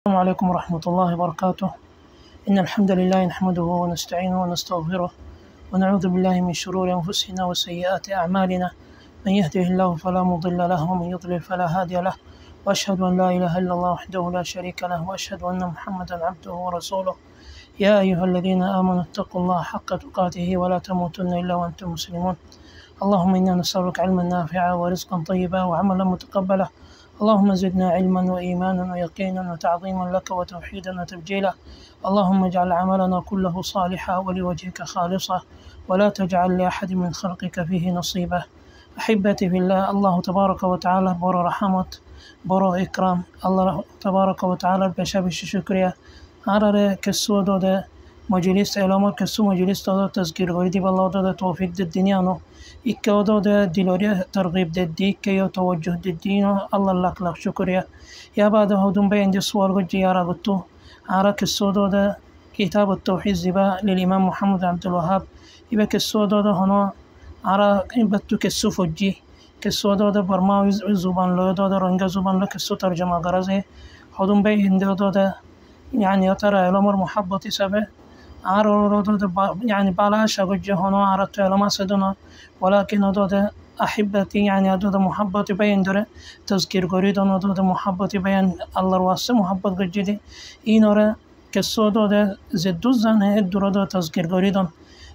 السلام عليكم ورحمة الله وبركاته. إن الحمد لله نحمده ونستعينه ونستغفره ونعوذ بالله من شرور أنفسنا وسيئات أعمالنا. من يهده الله فلا مضل له ومن يضلل فلا هادي له، وأشهد أن لا إله إلا الله وحده لا شريك له، وأشهد أن محمدا عبده ورسوله. يا أيها الذين آمنوا اتقوا الله حق تقاته ولا تموتن إلا وأنتم مسلمون. اللهم إنا نسألك علما نافعا ورزقا طيبا وعملا متقبلا. اللهم زدنا علما وإيمانا ويقينا وتعظيما لك وتوحيدا وتبجيلا. اللهم اجعل عملنا كله صالحا ولوجهك خالصا، ولا تجعل لأحد من خلقك فيه نصيبا. أحبتي في الله، الله تبارك وتعالى بر رحمت بر إكرام. الله تبارك وتعالى بشابش شكريا عرر كسو دود مجلس علامات كسو مجلس دود تذكير غيدي بالله دود توفيق الدنيا نو إكا دود دلوري ترغيب ددي كيو توجه الدين. الله لك شكريا يا بعد هدوم بين دي سوال قد جيارا قدتو عرا كسو دود كتاب التوحيد زبا للإمام محمد عبد الوهاب. يبا كسو دود هنا عرا بتو كسو فجي كسو دود برماوي زبان لو دود رنجا زبان لو كسو ترجمة غرزي هدوم بين دود يعني ترى الأمر محبة سبه عرض يعني بلاش أوجه هنا عرضت على ما سدنا، ولكن هذا أحبتي يعني هذا محبة بين در تذكير قريد هذا محبة بين الله واسع محبة جديدة إنورا كسود هذا زد الزن الدر هذا تذكير قريد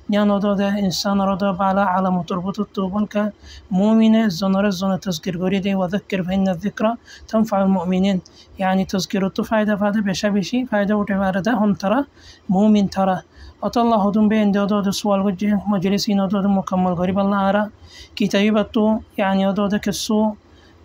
يعني هذا إنسان هذا بالا على متربط التوبة مؤمن الزن تذكير قريد وذكر فإن الذكرى تنفع المؤمنين. يعني تذكير فائدة فائدة بشبشي فائدة وتبارده هم ترى مؤمن ترى أطلع هدوم بين دود سوال وجه مجلسين دود مكمل غريب الله أرى كتابته يعني دود كسو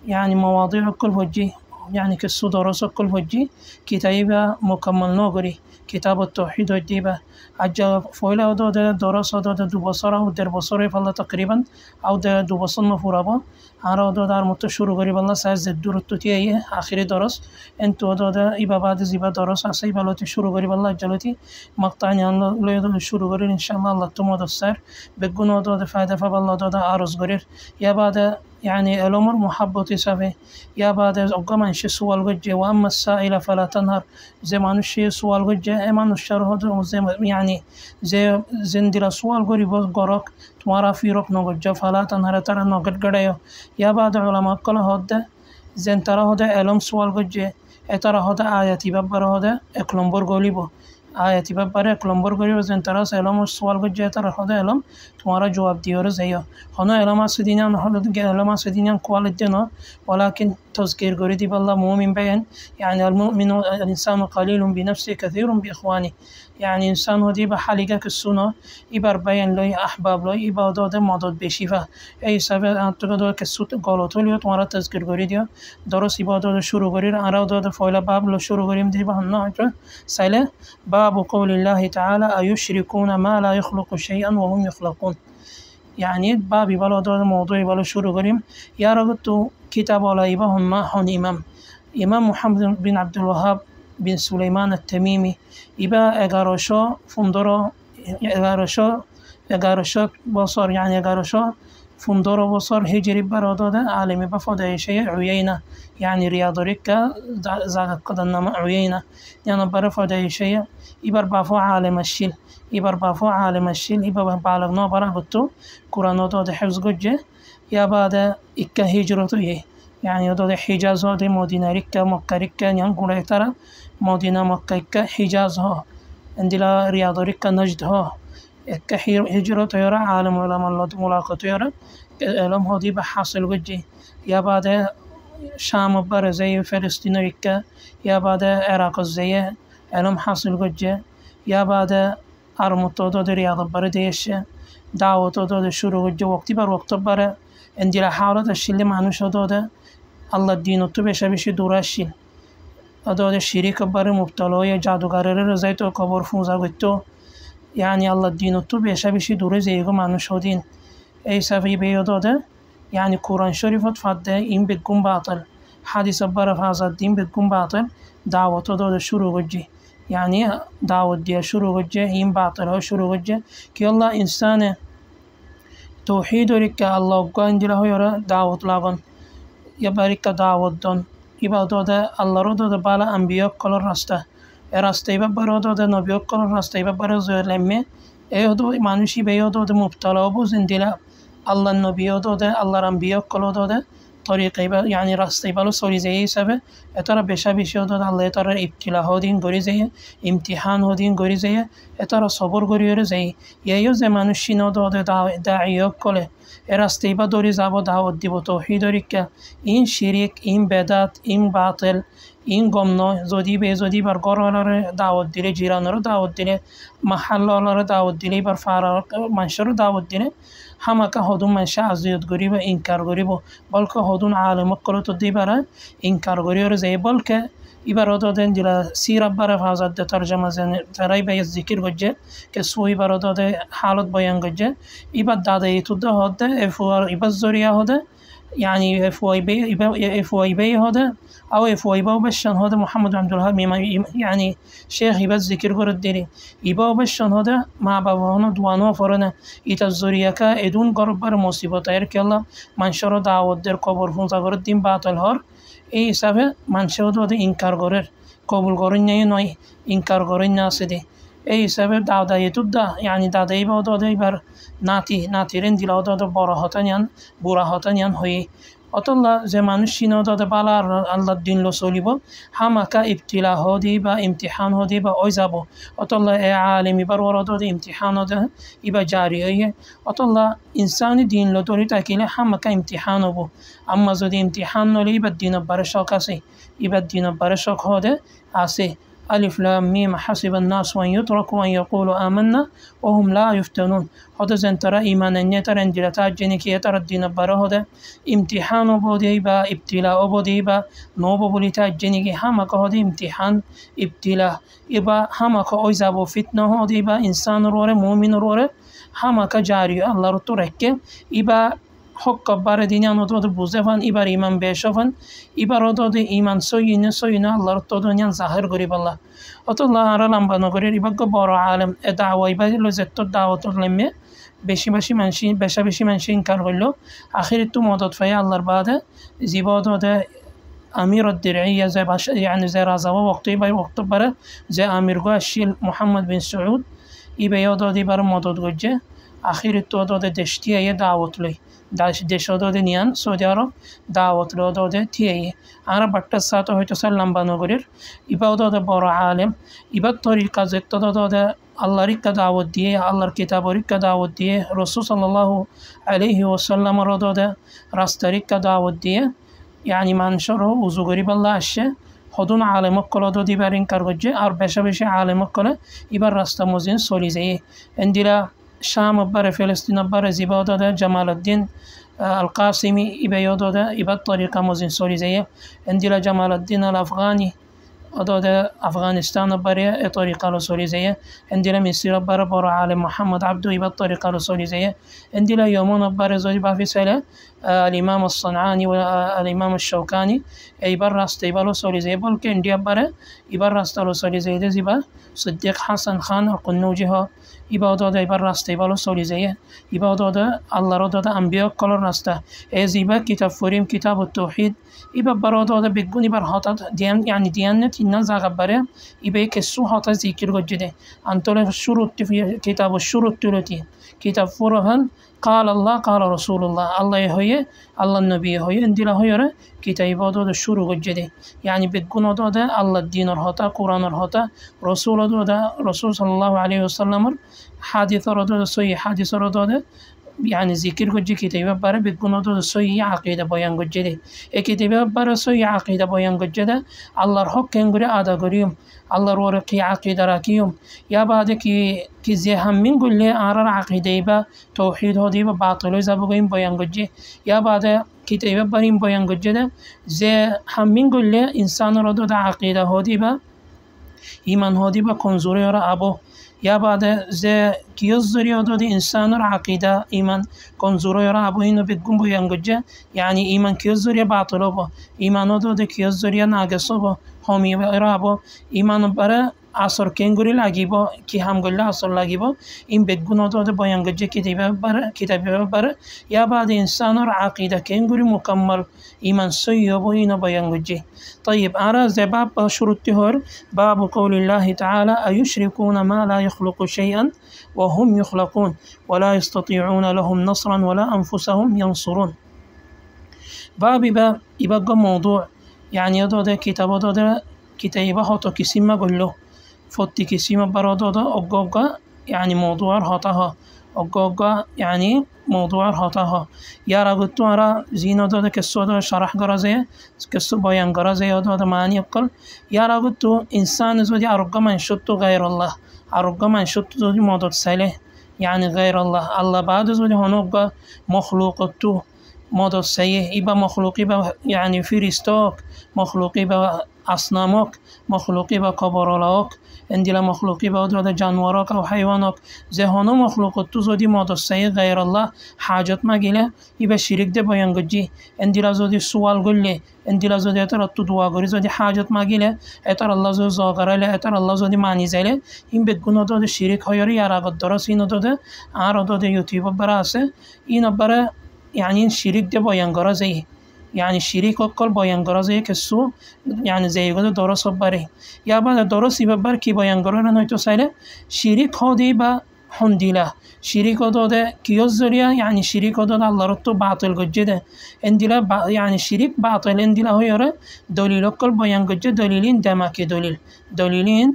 يعني مواضيع كل وجه يعني كسو دراسة كل وجه كتابة مكمل نوغري كتاب التوحيد والديبة عجب فويلا دود دراسة دود دو بصرة ودر بصرة فلا تقريبا أو دو بصر مفوربا عرا دود متشور غريب الله ساز الدور التوتيه آخر درس انتو دود إبا بعد زيبا درس عصيب الله تشور غريب الله جلتي مقطعني الله لا يدود الشور غريب إن شاء الله الله تمود السر بقنا دود فائدة فبالله دود عرض غريب يا بعد يعني الأمر محبة سبه يا بعد أقام إنش سوال وجه وأما السائل فلا تنهر زي ما نشي سوال وجه إما نشر هذا زي يعني زي زندلا سوال غريب غرق تمارا في رك نوجه فلا تنهر ترى نوجد غريو يا بعد علماء كل هذا زين ترى هذا علم سوال وجه ترى هذا آياتي ببر هذا إكلمبر غوليبو آياتي ببر إكلمبر غوليبو زين ترى علم سوال وجه ترى هذا علم تمارا جواب ديور زيه هنا علم سدينان هذا علم سدينان كوالدنا ولكن تذكير غريدي بالله مؤمن بين يعني المؤمن الإنسان قليل بنفسه كثير بإخوانه. يعني إنسان هدي بحالك كالسنة إبر بين لي أحباب لي إبا دود مدد بشفاء أي سبب أن تقدر كسوت قالوا لي تمارا تذكير غريدي درس إبا دود شروع غريد أنا دود فويل باب لو شروع غريم دي بهنا سأله باب قول الله تعالى أيشركون ما لا يخلق شيئا وهم يخلقون. يعني بابي بلا دود موضوع بلا شروع غريم يا رجل كتاب ولا يبهم ما هون إمام محمد بن عبد الوهاب بن سليمان التميمي إبا إغارشا فندرا إغارشا بصر يعني إغارشا فندرا بصر هجري برادة عالم بفضل شيء عيينة يعني رياض ركا زاغ قدنا عيينة يعني برفضل شيء إبر بافو عالم الشيل إبر بافو عالم الشيل إبا بالغنا برغتو قرآن دود حفظ جوجه يا بعد إكا هجرته يعني دود حجاز هذا مدينة ركا مكة ركا ينقل ترى مدينة مكة حجاز ها عندنا رياض ركا نجد ها إكا هجرته يرى عالم علماء الله ملاقاته يرى علم هذه بحاصل وجه يا بعد شام بر زي فلسطين ركا يا بعد عراق زي علم حاصل وجه يا بعد أرمطو دود رياض برديش دعوة دود شروع وجه وقت بر وقت بر عندنا حالة الشيء معنوش دود الله الدين التوبة بشي دوراشي أدود الشريك بر مبتلا يا جادوگر رزايتو كبر فوزا قتو يعني الله الدين التوبة بشي دورزيغو معنوش دين أي سفي بيودود يعني قرآن شريفت فده إن بتكون باطل حديث بر هذا الدين بتكون باطل دعوة دود شروع وجه يعني دعوة دي شروع وجه إن باطل هو شروع وجه كي الله إنسان توحيد رك الله قاند له يرى دعوة لاغن يبارك دعوة دون ibadoda Allah'rododa bala ambiyok kolor rasta রাস্তায় বারোদে নবীক কল রাস্তায় বারো জয়লামে এহদো মানুষই বেয়দোদে মুবতলা বুঝেন দিলা আল্লাহ নবীদোদে আল্লাহর আম্বিয়ক কলদোদে তরিকাই বা ইয়ানি রাস্তায় ভালো চলি যায় হিসাবে এতারা বেশা বেশি হদোদ আল্লাহ এতারা ইবতিলা হদিন গড়ি যায় ইমতিহান হদিন গড়ি যায় এতারা সবর গড়িয়ে যায় ইয়েও যে মানুষই নদোদে দায়ক কলে এ রাস্তায় বা দড়ি যাব দাওয়াত দিব তৌহিদরিকা ইন শিরিক ইন বেদাত ইন বাতিল ইন গম নয় যদি বার গড়রে দাওয়াত দিলে জিরানোর দাওয়াত দিলে মাহাল্লরে দাওয়াত দিলে এবার ফারা মানুষেরও দাওয়াত দিলে হামাকা হদুন মানুষে আজিয়ত করিব ইনকার করিব বলকে হদুন আলমক করে তো দিবার ইনকার করিও যায় বলকে এবার ওদের দিলা সির আব্বারে ফাজাদ দে তরজমা জেনে তারাই বাই জিকির করছে কে সু এবার ওদের হালত বয়ান করছে এবার দাদা এই তুদ হদে এফুয়ার এবার জরিয়া হদে يعني FYB هذا أو FYB وبشن هذا محمد عبد الوهاب يعني شيخ يبز ذكر قرد ديري يبا وبشن هذا مع بابانا دوانو فرنا يتزوريا كا إدون قربر مصيبة تيرك الله منشر دعوت در قبر فون زغر الدين باطل هار أي سبب منشر هذا إنكار قرر قبول قرن ناي إنكار قرن ناسدي এই হিসাবে দাদা এতুদা ইয়ানি দাদাই বা দাদাই বার নাতিরেন দিলা দাদা বড় হতানিয়ান বুড়া হতানিয়ান হয়ে অতল্লা যে মানুষ চিনো দাদা বালা আল্লাহর দিন লো চলিব হামাকা ইবতিলা হদি বা ইমতিহান হদি বা ওই যাব অতল্লা এ আলিম এবার ওরা দাদা ইমতিহান হদে ইবা জারি হয়ে অতল্লা ইনসানি দিন লো তরি তাকিলে হামাকা ইমতিহান হব আম্মা যদি ইমতিহান নলে ইবার দিন বারে শখ আছে ইবার দিন বারে শখ হদে আছে ألف لام ميم حسب الناس وأن يتركوا أن يقولوا آمنا وهم لا يفتنون هذا زين ترى إيمانا يترى إن جلتا جنك يترى الدين بره هذا امتحان بودي با ابتلاء بودي با نوب بولتا جنك هما كهذا امتحان ابتلاء إبا هما كأوزا بو فتنة هذا با إنسان روره مؤمن روره هما كجاري الله رتورك إبا حق بار دنیا نوتو بوزفن ایبار ایمان بیشفن ایبار اوتو ایمان سوینه الله رو تو دنیا ظاهر گریب الله اوتو الله عالم بنگری ایبار کو بارو عالم دعوی ایبار لذت دعوت لمه বেশি মানুষ ইনকার করলো আখির তো মদত ফায়া আল্লাহর বাদে জীবত ওদের امير الدرعيه زي يعني زي رازوا وقت بره زي امير الشيل محمد بن سعود يبيض دي بر مدد گجه اخير تو دو دشتيه دعوت لي দেশদে নিয়ান সৌদি আরব দাওয়াত লদে থিয়ে আর বাট্টার সাথে হয়তো সাল্লাম বানগরের ইবাদতে বড় আলেম ইবাদ তরিকা যেতদে আল্লাহর ইকা দাওয়াত দিয়ে আল্লাহর কিতাবের ইকা দাওয়াত দিয়ে রাসূল সাল্লাল্লাহু আলাইহি ওয়াসাল্লাম রদে রাস্তার ইকা দাওয়াত দিয়ে يعني মানুষের উজু করি আল্লাহ আসে হদুন আলেমক কল দিবার ইনকার করছে আর বেশি আলেমক কলে এবার রাস্তা মজিন চলি যায় এন্দিরা شام بره فلسطين بره زبادة ده جمال الدين القاسمي إبيادة ده إباد طريقة مزين سوري زيه عندنا جمال الدين الأفغاني ده أفغانستان بره طريقة رسولي زيه عندنا مصر بره عالم محمد عبده إباد طريقة رسولي زيه عندنا يومون بره زوجي بافي سلة الإمام الصنعاني والإمام الشوكاني إبار راست إبار رسولي زيه بل كنديا بره إبار راست رسولي زيه ده زبا صديق حسن خان القنوجي ها ইবাদত এবার রাস্তা এবার চলি যায় ইবাদত আল্লাহর দাদা আম্বিয়া কলর রাস্তা এ জিবা কিতাব ফরিম কিতাব তাওহীদ ইবা বারদাদ বেগুন এবার হঠাৎ দিয়ান তিন জায়গা বারে ইবে কিছু হঠাৎ জিকির গজদে আন্তলে শুরুত কিতাব শুরুত তুলতি কিতাব ফুরহান قال الله قال رسول الله الله هي الله النبي هي اندلا هي كتاب هذا شروع جدي يعني بتكون هذا الله الدين الهتا قرآن الهتا رسول هذا رسول صلى الله عليه وسلم حديث هذا صحيح حديث هذا يعني ذكر كجي كتاب بره بتكون هذا صحيح عقيدة بيان جدي كتاب بره صحيح عقيدة بيان جدي الله الحق كنغري أدا غريم الله رورقي عقيدة راكيوم يا بعد كي زهم من قل لي أرى عقيدة با توحيد هذه باطل زبقين بيان جدي يا بعد كتاب بريم بيان جدي زي هم من قل لي إنسان رد عقيدة هذه با إيمان هذه با كنزوري را أبو یا بعد زه کیوز زریاد دادی انسان را عقیده ایمان کنزوری را ابو اینو بگم بیان گجه یعنی ایمان کیوز زری باطل با ایمان داده کیوز زری ناقص با همی را ابو ایمان برای عصر کینگوری لاگیبا کی هم گله عصر لاگیبا این بگونا داده باینگجه کتابی ببره یا بعد انسان را عقیده کینگوری مکمل ایمان سویا با اینا باینگجه. طيب أراز باب شروط هور باب قول الله تعالى أيشركون ما لا يخلق شيئا وهم يخلقون ولا يستطيعون لهم نصرا ولا أنفسهم ينصرون. باب يبقى موضوع يعني يدود كتاب دود كتابه هاتو كسيما قلو فوتي كسيما برادودا أقوقا يعني موضوع هاتها أقوقا يعني موضوع هاتها يا رغتو أرا زينو دود كسو دود شرح غرازي كسو بيان غرازي دود معنى يقل يا رغتو إنسان زودي أرقا من شتو غير الله أرقا من شتو زودي موضوع ساله يعني غير الله الله بعد زودي هنوقا مخلوقتو موضوع سيه إبا مخلوقي با يعني فيرستوك مخلوقي با أصنامك مخلوقي با كبرالاك اندلا مخلوقي با دود جانوراك أو حيوانك زهانو مخلوقتو زودي موضوع سيه غير الله حاجت ما گله إبا شريك ده بيانگجي اندلا زودي سوال گله اندلا زودي اتر تو دعا گري زودي حاجت ما گله اتر الله زودي زاغرله اتر الله زودي معنی زله این بگونا دود شريك هياري يراغد درس اینو داده آرا داده يوتيوب براسه اینو بره يعني شريك ده باينگارا زي يعني شريك وكل باينگارا زي كسو يعني زي قد درس بره يا بعد درس يببر كي باينگارا نهيتو ساله شريك هادي با حنديله شريك داده كيوزريا يعني شريك داده الله رتو باطل جده انديلا يعني شريك باطل انديلا هو يرى دليل كل باينگجه دليلين دمك دليلين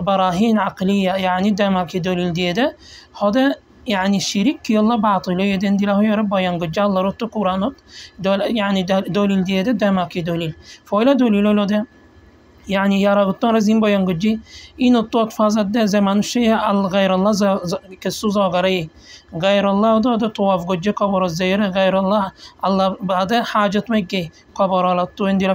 براهين عقليه يعني دمك دليل ديده هذا يعني شريك يلا باطله يدن دي له يا رب ينقج الله رتو قرانات دول يعني دليل ديده دماكي دليل فولا دليل له ده يعني يا رب تنزين بينقجي إن الطوط فازت ده زمان الشيء غير الله كسوزا غير الله ده طواف قجي قبر الزيرة غير الله الله بعد حاجة مكي قبر الله تو اندلا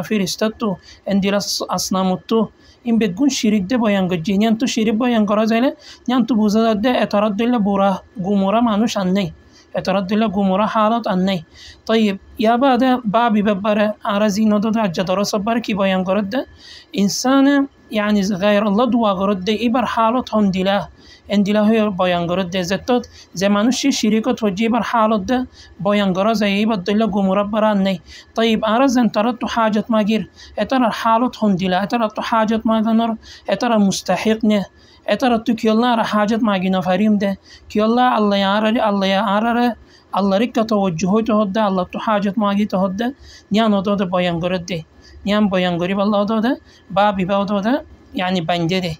في استتو اندلا أصنامتو این بگون شریک ده باینگجی نیان تو شریک باینگارا زله نیان تو بوزا ده اعتراض دل بورا گومورا مانوش اننی اعتراض دل گومورا حالات اننی. طيب يا بعد بابي ببره عرزي ندود عجدارا صبر كي باینگارا ده انسان يعني غير الله دوا غرد ده إبر حالات هم دله اندلا هي باینگارا ده زتاد زمانوش شریکات وجی بر حالات ده باینگارا زي بدل گومورا برانني. طيب عرز انترت تو حاجت ما گیر اتر حالات هم دله اتر تو حاجت ما گنر اتر مستحق نه اتر تو کی الله را حاجت ما گینا فریم ده کی الله يعرر الله رك توجهه تهده الله تو حاجت ما گی تهده نیان داده باینگارا ده نیان باینگاری بالله داده بابي داده يعني بنده ده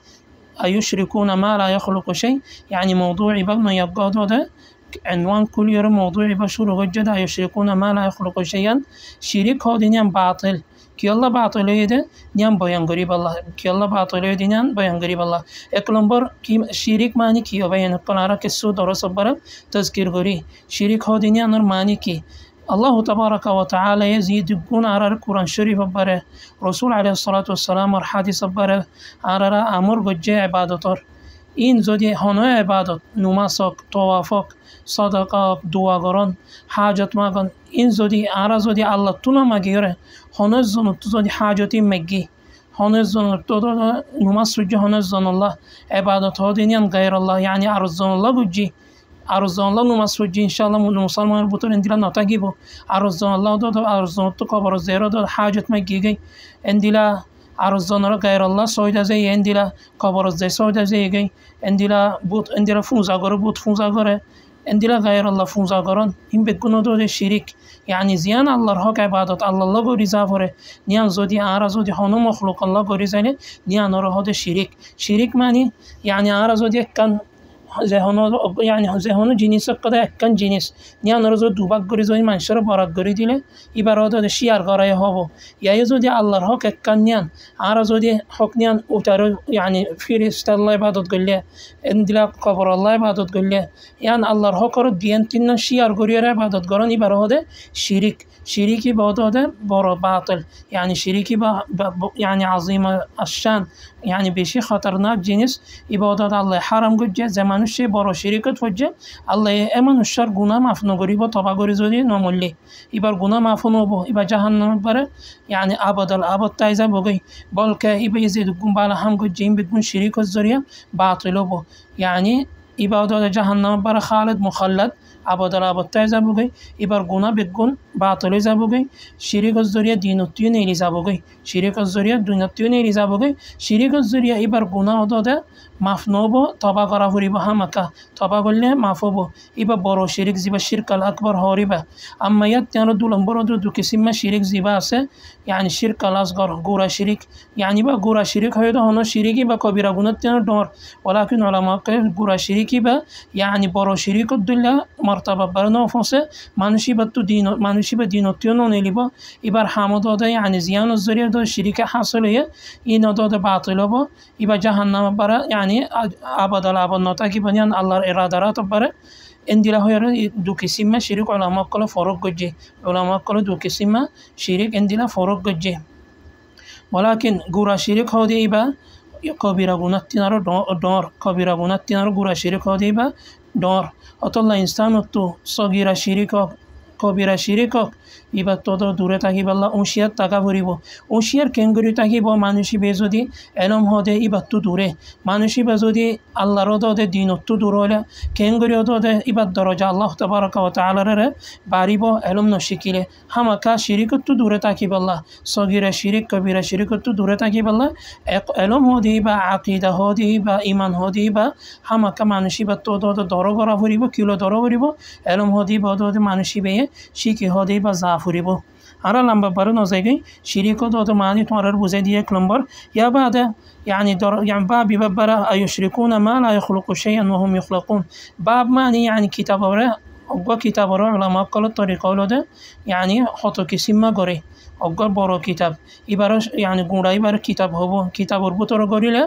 أيشركون ما لا يخلق شيء يعني موضوع بقنا يبقى ده عنوان كل يوم موضوع بشور وجد يشركون ما لا يخلق شيئا شريك هذا نيان باطل كي الله باطل يده نيان بيان غريب الله كي الله باطل يده نيان بيان غريب الله اكلمبر كي شريك معنی كي بيان قنارا كسو درس بر تذكير غري شريك هذا نيان معنی كي الله تبارك وتعالى يزيد يكون على القرآن الشريف بره رسول عليه الصلاة والسلام والحديث بره على أمر بجه عبادتار این زودی هنوی عبادت نمازک توافق صدقات دعاگران حاجت مگن این زودی آرا زودی الله تو نمگیره هنوز زن تو زودی حاجتی مگی هنوز زن تو نماز سوجی هنوز زن الله عبادت ها دینیان غیر الله یعنی عرض زن الله گوجی عرضان الله نماز سوجی انشالله مسلمان بطور اندیلا نتاگی بو عرضان الله داد عرضان تو کبر زیرا داد حاجت مگیگی اندیلا عرضان را غیر الله سویده زی اندیلا کبر زی سویده زیگی اندیلا بود اندیلا فونزاگره بود فونزاگره اندیلا غیر الله فونزاگران این بگونو داد شریک یعنی زیان الله را که عبادت الله گوری زافره نیان زودی آرا زودی هنو مخلوق الله گوری زنه نیان را هاد شریک معنی یعنی آرا زودی کن زهانو يعني زهانو جنس قدا كان جنس نيان رزو دوباك غريزوي منشر بارك غري ديله يبراده شيار غراي هاو يا يزودي الله هاك كان نيان عرزودي حق نيان اوتر يعني فيرست الله عبادت قله اندلا قبر الله عبادت قله يعني الله هاك رو دينتين شيار غري عبادت غران يبراده شريكي بعده برا باطل يعني شريكي يعني عظيم الشان يعني بشي خطرناك جنس عبادت الله حرام قد زمان মানুষ সে বড় শিরিকত হচ্ছে আল্লাহ এ মানুষের গুনাহ মাফ নকরিব তবা করে যদি নমরলে এবার গুনাহ মাফ নব এবার জাহান্নাম পারে يعني আবাদাল আবাদ তাই যাবগৈ বলকে এবার যে বালা হাম গজ্জে বেগুন শিরিকত জরিয়া বাতিল হব يعني ইবাদত জাহান্নাম পারে খালিদ মুখাল্লাদ আবাদাল আবাদ তাই যাবগৈ এবার গুনাহ বেগুন বাতিল হয়ে যাবগৈ শিরিকত জরিয়া দিনত্তিও নেলি যাবগৈ শিরিকত জরিয়া দুনিয়াত্তিও নেলি যাবগৈ শিরিকত জরিয়া এবার গুনাহ হতে মাফ নব তবা করা ফুরিব হামাকা তবা করলে মাফ হব এবার বড় শিরিক যিবা শিরকাল আকবর হরিবা আম্মা ইয়াত তেন দু নম্বর দু কিসিমা শিরিক যিবা আছে يعني শিরকাল আসগর গোরা শিরিক يعني বা গোরা শিরিক হয়তো হনো শিরিকি বা কবিরা গুনাহ তেন ডর ওয়ালাকিন উলামা কে গোরা শিরিকি বা يعني বড় শিরিকত দুল্লা মর্তবা বারনো ফসে মানুষই বা দিনত্তিও নলিব এবার হামদ হতে يعني জিয়ান জরিয়া দ শিরিকে হাসল হয়ে ইন হতে বাতিল হব এবার জাহান্নাম পারা يعني আবাদাল আবাদ নতা কি বানিয়ান আল্লাহর ইরাদারাত পারে এন্দিলা হয়ে দু কিসিমা শিরিক উলামা কল ফরক গজ্জে উলামা কল দু কিসিমা শিরিক এন্দিলা ফরক গজ্জে ওয়ালাকিন গুরা শিরিক হদে ইবা কবিরা গুনাহ তিনার ডর কবিরা গুনাহ তিনার গুরা শিরিক হদে ইবা ডর অতল্লা ইনসান তো সগিরা শিরিক কবিরা শিরিক এবার তত দূরে থাকিব আল্লাহ উঁশিয়ার টাকা ভরিব উঁশিয়ার কেঙ্গুরি থাকিব মানুষিবে যদি এলম হদে এবার তো দূরে মানুষিবা যদি আল্লাহর দে দিনত্ব দূর হলে কেঙ্গুরি হদে এবার দরজা আল্লাহ তাবারাকা ওয়া তাআলারে বাড়িব এলম নশিকিলে হামাকা শিরিকত তো দূরে থাকিব আল্লাহ সগিরা শিরিক কবিরা শিরিকত তো দূরে থাকিব আল্লাহ এলম হদে বা আকিদা হদে বা ইমান হদে বা হামাকা মানুষিবা তো দর করা ভরিব কিলো দর ভরিব এলম হদে বা মানুষিবে শিখি হদে বা যা ফুরিব আর লম্বা বারো নজাইগৈ শিরিকত অত মানি তোমার বুঝাই দিয়ে এক নম্বর ইয়া বাদে يعني باب ببرة أيشركون ما لا يخلق شيئا وهم يخلقون باب معني يعني كتاب وره أقوى كتاب وره علماء قال الطريقة وده يعني خطو كسيما غري أقوى برو كتاب إبارة يعني غوراي بار كتاب هو كتاب وربطه غري له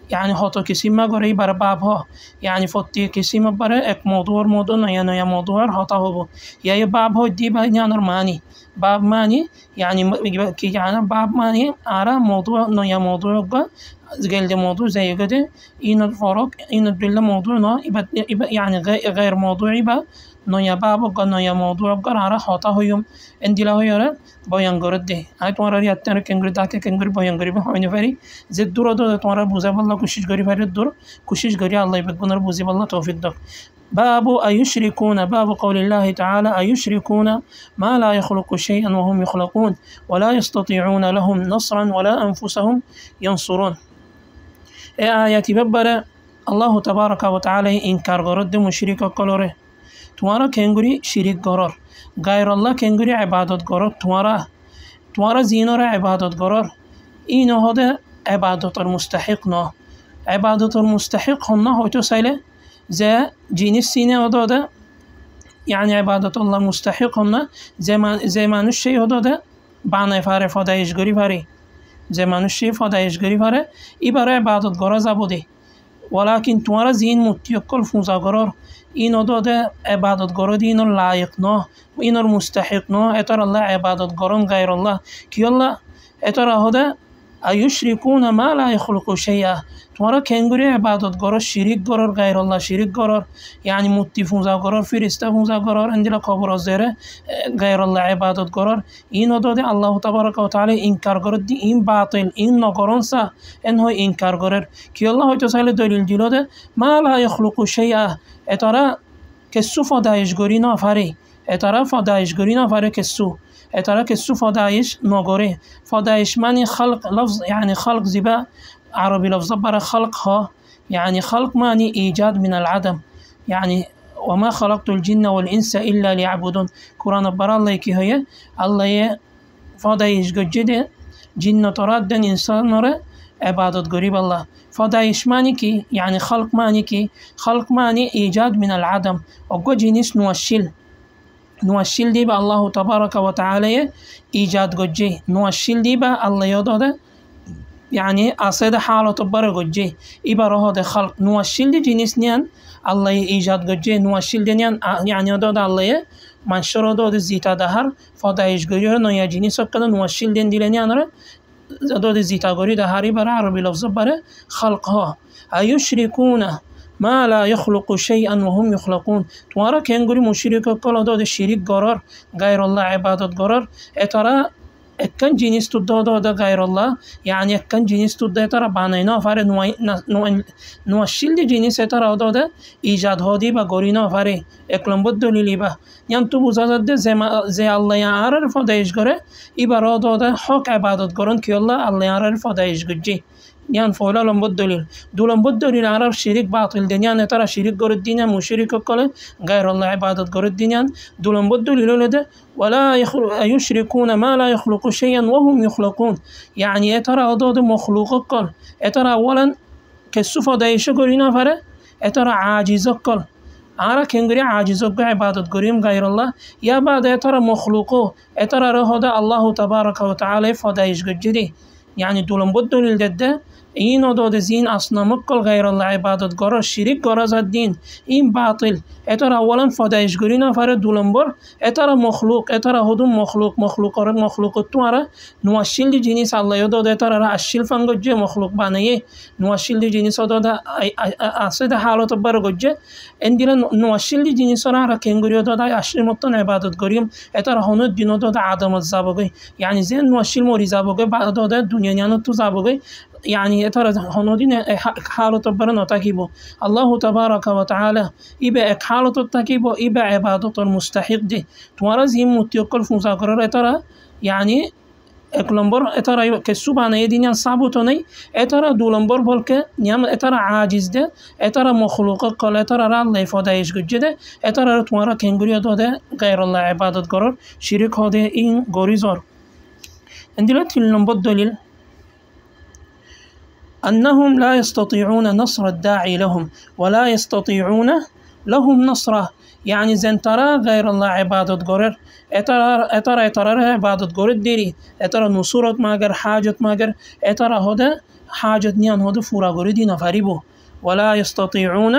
يعني خطو كسيما غري بار باب ها يعني فتي كسيما بار এক موضوع نيا موضوع خطا هو يا باب هو دي بيان معني باب معني يعني باب معني أرى موضوع نيا موضوع قال موضوع زي كده إن الفرق إن بالله موضوع يعني غير موضوعي با نيا باب نيا موضوع على خطا هيوم عندي له يرى بيان قرده هاي تمارا رياتنا كنغري داك كنغري بيان قريب هاي فري زد دور دور تمارا بوزا بالله كوشش قري فري الدور كوشش قري الله يبقى بوزي بالله توفيق دك باب أيشركون باب قول الله تعالى أيشركون ما لا يخلق شيئا وهم يخلقون ولا يستطيعون لهم نصرا ولا أنفسهم ينصرون آياتي ببرة الله تبارك وتعالى إنكار غرد مشرك قلوره تمارا كنغري شريك غرر غير الله كنغري عبادت غرر تمارا زينور عبادت غرر إن هذا عبادت المستحق نه عبادت المستحق هنا هو تسأله زي جنس سينه هذا يعني عبادت الله مستحق هنا زي ما نشي هذا بعنى فاره فدايش غري فاره যে মানুষে ফদায়েশগরি পারে এবারে ইবাদত করা যাব দে ওয়ালাকিন তোমার জিন মুতিয়কল ফুজা করর ইন ওদে ইবাদত করো দিনর লায়ক ন ইনর মুস্তাহিক ন এতর আল্লাহ ইবাদত করন গায়র আল্লাহ কি আল্লাহ এতর হদে আয়ুশরিকুন মা লা ইয়াখলুকু শাইআ তোমারা কেঙ্গুরি ইবাদত করো শিরিক করর গায়র আল্লাহ শিরিক করর يعني মুতি ফুজা করর ফেরেশতা ফুজা করর এন্দিলা খবর জেরে গায়র আল্লাহ ইবাদত করর ইন ওদে আল্লাহ তাবারাকা ওয়া তাআলা ইনকার করর দি ইন বাতিল ইন নকরন সা এন হয় ইনকার করর কি আল্লাহ হয়তো চাইলে দলিল দিল দে মা লা ইয়াখলুকু শাইআ এতরা কেসু ফদায়েশগরি না পারে এতরা ফদায়েশগরি না পারে কেসু এতরা কেসু ফদায়েশ নগরে ফদায়েশ মানে خلق لفظ يعني خلق زبا عربي لفظ برا خلقها يعني خلق معني إيجاد من العدم يعني وما خلقت الجن والإنس إلا ليعبدون قرآن برا الله كي هي الله فدايش جدّ جن تردن إنسان نره عبادت قريب الله فدايش معني كي يعني خلق معني كي خلق معني إيجاد من العدم وقو جنس نوشل دي با الله تبارك وتعالى إيجاد جدّ نوشل دي با الله يدوده يعني أصيد حالة برا جدّ إبرة هذا خلق نوشل دي جنس نيان الله إيجاد جدّ نوشل دي نيان يعني يدوده الله منشر داده زيتا دهر فدايش قريب نويا جنس كده نوشل دي نيان ره داده زيتا قريب دهاري برا عربي لفظ برا خلقها أيشركون ما لا يخلق شيئا وهم يخلقون. توارا كنگوری مشرک کلا داد شریک گرار غیر الله عبادت گرار اترا اکن جنس تو دادا غیر الله يعني اکن جنس تو اترا بانینا فر نو شیلد جنس اترا داده ایجاد هادی با گورینا فر اکلم بود دلیلی با یان تو بوزاد زي الله يعرف فدایش گره ای برا داده حق عبادت گران که الله يعرف فدایش گجی يعني فولا لم بدليل دولم بدليل عرب شريك باطل دنيان ترى شريك قر الدنيا مشرك كله غير الله عبادة قر الدنيا دولم بدليل لده ولا يشركون ما لا يخلق شيئا وهم يخلقون يعني ترى أضاد مخلوق قل ترى أولا كالسفة دايش قرينا فره ترى عاجز قل عرا كنغري عاجز عبادة قريم غير الله يا بعد ترى مخلوقه ترى رهدا الله تبارك وتعالى فدايش قجدي يعني دولم بدليل ده این داد زین اصنام کل غیر الله عبادت گرا شریک گرا زدین این باطل اتر اولا فدایش گری نفر دولم بر اتر مخلوق اتر هدوم مخلوق تو اره نواشیل جنس الله داد اتر را اشیل فنگوجه مخلوق بانه نواشیل جنس داد اسد حالات برگوجه اندیل نواشیل جنس را کنگوری داد اشیل متن عبادت گریم اتر هنود دینو داد عدم الزباگی يعني زين نواشیل موری زباگی بعد داد دنیا نیان تو زباگی يعني ترى هنودين حالة برنا تكيبو الله تبارك وتعالى إبا حالة تكيبو إبا عبادة المستحق دي توارز يم متيقل فمذاكرة ترى يعني اكلمبر ترى كسبحانه يدين صعبتوني ترى دولمبر بلك نعم ترى عاجز ده ترى مخلوق قال ترى الله فدايش جده ترى توارا كنغري ده غير الله عبادة قرار شريك هذا إن غوريزور عندنا النمبر دليل أنهم لا يستطيعون نصر الداعي لهم ولا يستطيعون لهم نصره يعني زين ترى غير الله عبادة قرر اترى عبادة قرر ديري اترى نصرت ماجر حاجة ماجر اترى هذا حاجة نيان هذا فورا قرر دي نفريبو ولا يستطيعون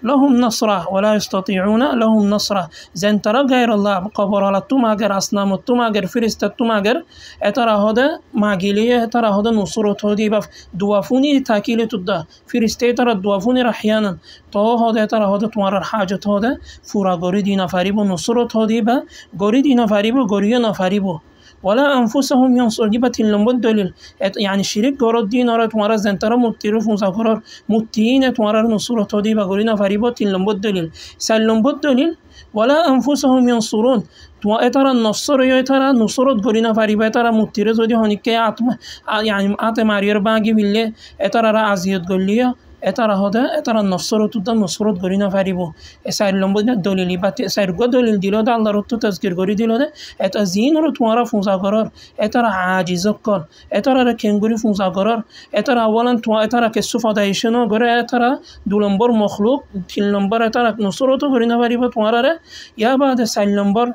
لهم نصره ولا يستطيعون لهم نصره زين ترى غير الله قبر على تماجر أصنام تماجر فرست تماجر اترى هذا ماجيلية اترى هذا نصرت هذه بف دوافوني تاكيل تدا فرست ترى دوافوني رحيانا تو هذا ترى هذا تمارر حاجة هذا فورا غريدي نفريبو نصرت هذه با غريدي نفريبو غريو نفريبو ولا أنفسهم ينصر جبت اللمبد دليل يعني شريك قرار دين أراد تمارا زنترا متروف مذاكرار متين تمارا نصرة تودي بقولنا فريبات اللمبد دليل سلمبد دليل ولا أنفسهم ينصرون تو اترى النصر يا ترى نصرت قولنا فريبات ترى متروف ودي هنيك يعني عتم عرير باقي بالله اترى رأزيت قوليا اترى هذا اترى النصر تدا نصرت قولنا فريبو اسير لمبد دليل بات اسير قد دليل ديلو ده الله رتو تذكر قولي ديلو ده اتزين رو تمارا فمذاكرار اترى عاجز قال اترى ركنغوري فمذاكرار اترى اولا تو اترى كسوفا دايشنو غره اترى دولمبر مخلوق تلمبر اترى نصرت قولنا فريبو تمارا يا بعد سلمبر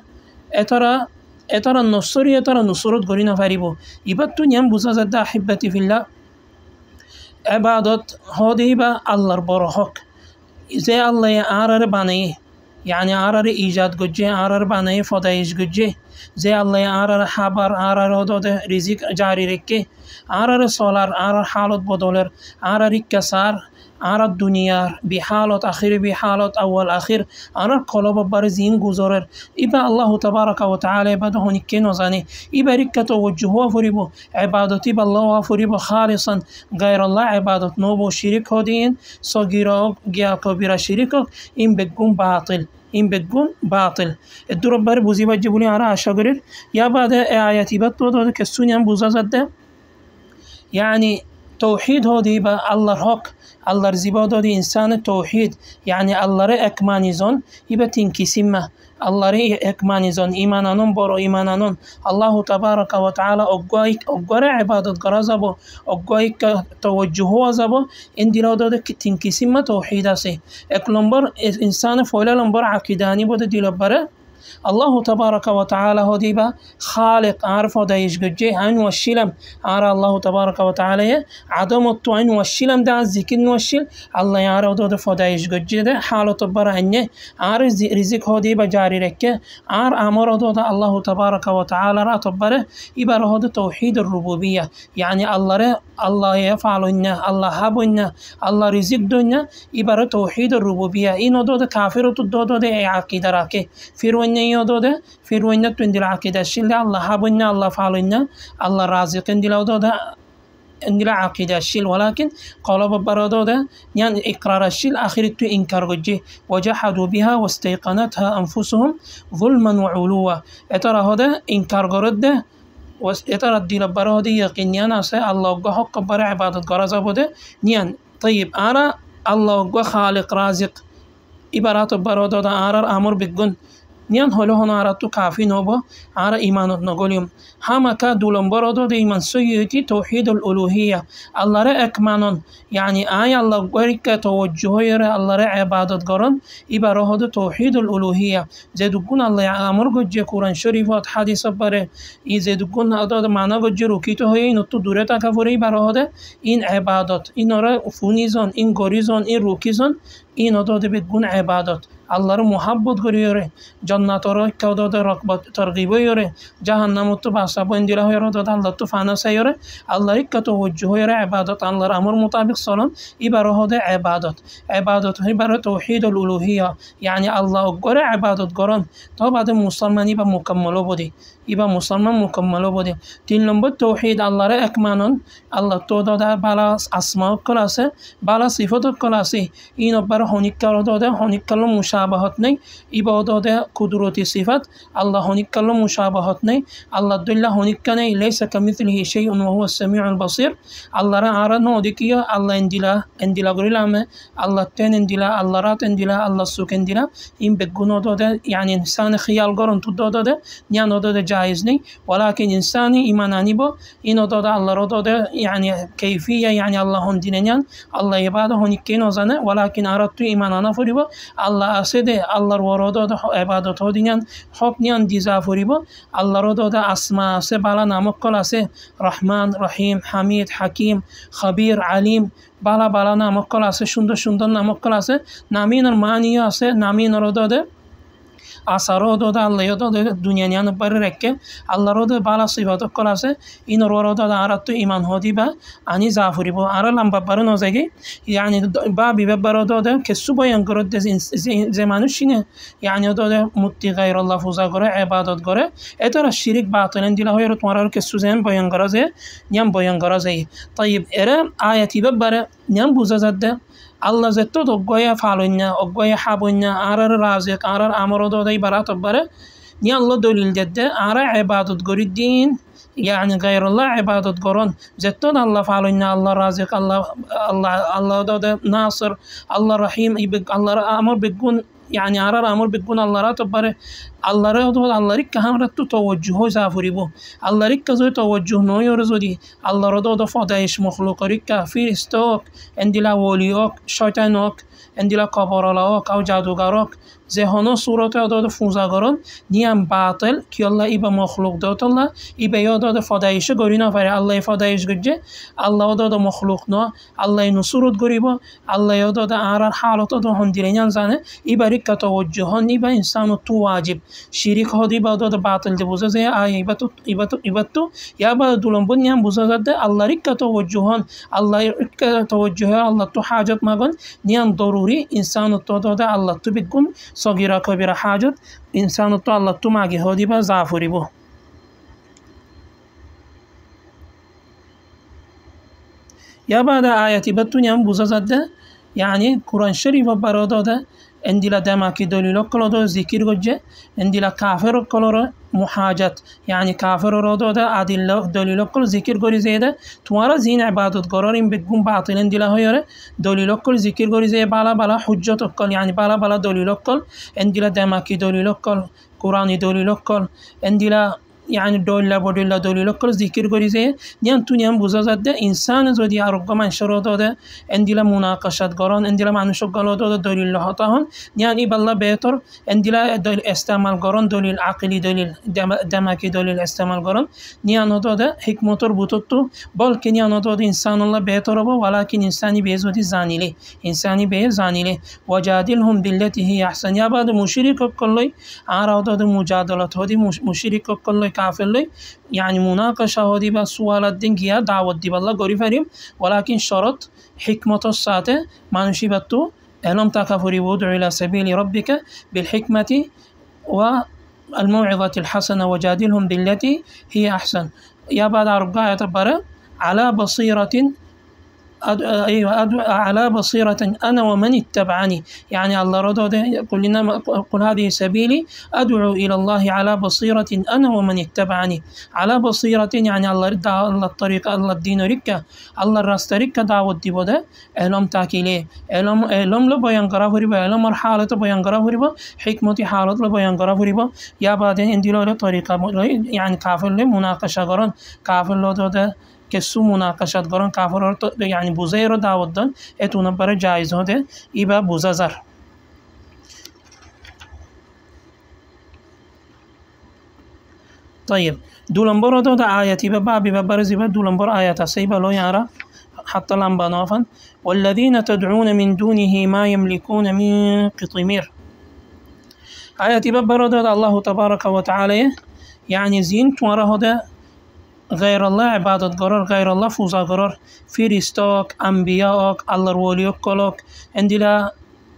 اترى النصر اترى نصرت قولنا فريبو يبتو نيام بوزازد احبتي في الله عبادت هذه با الله برهك زي الله عرر بانيه يعني عرر إيجاد جوجي عرر بانيه فدايش جوجي زي الله عرر حبر عرر هذا رزق جاري ركّي عرر سولار عرر حالات بدولر عرر كسار عرر الدنيا بحالات آخر بحالات أول آخر عرر قلب برزين جزرر إبا الله تبارك وتعالى بعد هنيك نزاني إبا ركّة توجهه فريبو عبادتي بالله فريبو خالصا غير الله عبادت نوبو شريك هدين صغيرة جا كبيرة شريك إن بتكون باطل الدور بار بوزي بجيبوني على شجرر يا بعد آياتي بتوضع كسوني أم بوزا زده يعني توحيد هذه با الله حق الله رزيبا دادي إنسان توحيد يعني الله رأي أكمانيزون يبقى تنكسمه الله رأي أكمانيزون إيمانانون برو إيمانانون الله تبارك وتعالى أقوى عبادة غرازبو أقوى توجهه زبو إن دلو دادي تنكسمه توحيد أسي أكلمبر إنسان فولا لمبر عقيداني بود دلو بره الله تبارك وتعالى هديبا خالق عارف ودايش جدي عن والشلم عار الله تبارك وتعالى عدم الطعن والشلم ده الذكر والشل الله يعرف ده فدايش جدي ده حاله تبرع عنه عار رزق هديبا جاري ركه عار أمر ده الله تبارك وتعالى را تبره يبقى هذا توحيد الربوبية يعني الله يفعل إنه الله هب إنه الله رزق دنيا يبقى توحيد الربوبية إنه ده كافر تدو ده عقيدة راكه فيروين يودو ده فيروين تندي العقيدة الشيل الله هب إنه الله فعل إنه الله رازق إندي لو ده إندي العقيدة الشيل ولكن قالوا ببرادو ده يعني إقرار الشيل آخرته إنكار وجه وجحدوا بها واستيقنتها أنفسهم ظلما وعلوا ترى هذا إنكار قرد ده ويترى دي لبره دي يقين يانا سي الله وقا حق برا عبادة قرازة بوده نيان طيب أرى الله وقا خالق رازق إبارات برودو دا أرى أمر بقن نيان هلو هنا أردتو كافي نوبو أرى إيمانات نقوليهم هما كدولن برودو دي من سيئتي توحيد الألوهية الله رأيك مانون يعني آي الله قريكا توجهه يرى الله رأي عبادة قرن إبارة هذا توحيد الألوهية زيدوكون الله أمر قد جي قرآن شريفات حديث بره زيدوكون هذا معنى قد جي روكيتو هي نتو دورتا كفوري إبارة هذا إن عبادات إن رأي فونيزون إن غوريزون إن روكيزون إن هذا بتكون عبادات الله رو محبت کریاره جنات رو که داده رغبت ترغیب یاره جهنم تو بحثاب اندیله های رو داده الله تو فانس یاره الله ری که توجه های عبادت الله را امر مطابق سلام ای برای هده عبادت های برای توحید الالوهیه یعنی الله اکبر عبادت گران تا بعد مسلمانی به مکملو بودی ایبا مسلمان مکملو بودی تین نمبر توحید الله را اکمانون الله تو داده بالا اسماء کلاسه بالا صفات کلاسه اینو برای هنیک کار داده هنیک کلم مشابهات نہیں عبادات قدرتی صفات الله هنیک کلم مشابهات نہیں الله دل هنیک نہیں ليس كمثله شيء وهو السميع البصير الله را عرض نودکیا الله اندلا گریلامه الله تن اندلا الله رات اندلا الله سوک اندلا این بگونو داده یعنی انسان خیال گرن تو داده نیان داده جایز نہیں ولكن انسانی ایمانانی با اینو داده الله را داده یعنی کیفیه یعنی الله هندینیان الله عباده هنیک نوزنه ولكن عرض تو ایمانانا فری با الله اسده الله رو داده عبادت ها دینن حق نیان دیزا فری با الله رو داده اسماء سه بالا نامک کلا سه رحمان رحیم حمید حکیم خبیر علیم بالا نامک کلا سه شونده نامک کلا سه نامین المعنی سه نامین رو داده آثار داده الله داده دنیایان بر رکه الله رو داده بالا صفات کلاس این رو داده آرد تو ایمان هادی با آنی زافری با آرد لام ببر نازگی یعنی بابی ببر داده که صبح ینگرد زمانشینه یعنی داده متی غیر الله فوزا گره عبادت گره اتر شریک باطلن دیله های رو تمرار که سوزن با ینگرازه نیم با ینگرازه طيب اره آیتی ببره نیم بوزه زده الله زتو دقويا فعلنا أقويا حابنا عرر رازق عرر أمر دودي برات بره ني الله دليل جده عرر عبادة الدين يعني غير الله عبادة قرون زتو الله فعلنا الله رازق الله دود ناصر الله رحيم الله أمر بيكون يعني عرر أمر بيكون الله رات بره الله را دو الله ریک هم را تو توجه زافری بو الله ریک زو توجه نویر زودی الله را دو فدایش مخلوق ریک فیرستوک اندیلا ولیوک شیطانوک اندیلا کابرالاوک او جادوگراک ذهنا صورت داد فوزگاران نیم باطل که الله ای به مخلوق داد الله ای به یاد داد فدایش گرینا فر الله فدایش گجه الله داد مخلوق نه الله نصرت گریبا الله یاد داد آرار حالات داد هندیرینان زنه ای بری که توجهانی به انسان تو واجب شریک هادی با داد باطل دبوزه زی آیه ایبتو یا با دولن بنیام بوزه زده الله ری که توجهان الله ری که توجه الله تو حاجت مگن نیام ضروری انسان تو داد الله تو بگن صغيرة كبيرة حاجة إنسان الله تو ماجي هادي با زافوري بو يا بعد آياتي بتونيام بوزا زده يعني قرآن شريف براداده عندي لا دماكي دليل كلو ذكر وجه عندي لا كافر كلو محاجت يعني كافر راداده عدل دليل كل ذكر غوري زيده تمارا زين عبادت قرارين بتكون باطل عندي لا هيره دليل كل ذكر غوري زي بالا حجت كل يعني بالا دليل كل عندي لا دماكي دليل كل قرآن دليل كل عندي لا يعني دولة كل ذكر قريزه نيان تونيان بوزازد إنسان زودي عرقا من شروطه ده عندنا مناقشات قران عندنا معنى شغالات ده دليل لهاتهن نيان إبلا بيتر عندنا دليل استعمال قران دليل عقلي دليل دماغي دليل استعمال قران نيان هذا ده حكمتر بوتوتو بل كنيان هذا إنسان الله بيتر ولكن إنساني بيزودي زانيله إنساني بيزانيله وجادلهم بالتي هي أحسن يا بعد مشرك كله عرض هذا مجادلة هذه مشرك كله كافر له يعني مناقشة هذه بسؤال الدين كيا دعوة دي بالله غري فريم ولكن شرط حكمة الساعة ما نشيبته ألم تكفري وادع إلى سبيل ربك بالحكمة والموعظة الحسنة وجادلهم بالتي هي أحسن يا بعد ربع يتبرع على بصيرة على بصيرة أنا ومن اتبعني يعني الله رضى قل هذه سبيلي أدعو إلى الله على بصيرة أنا ومن اتبعني على بصيرة يعني الله الطريق الله الدين ركة الله الراس ركة دعوة دي بده إعلام تاكيله إعلام لبيان قراه ربا إعلام مرحلة بيان قراه ربا حكمة حالة لبيان قراه ربا يا بعدين اندلوا طريقة يعني كافر لمناقشة قران كافر لده كسو مناقشات قران كافر يعني بوزير دعوت دن اتونا برا جائز هده إبا بوزازر طيب دولنبر ده آياتي بابي ببرزي دولنبر آيات سيبا لو يارا حتى لنبا نافن والذين تدعون من دونه ما يملكون من قطمير آياتي ببرد الله تبارك وتعالى يعني زين تورا هده غير الله عبادة قرار غير الله فوزا قرار فيرستوك أنبياءك الله وليوك كلك عندنا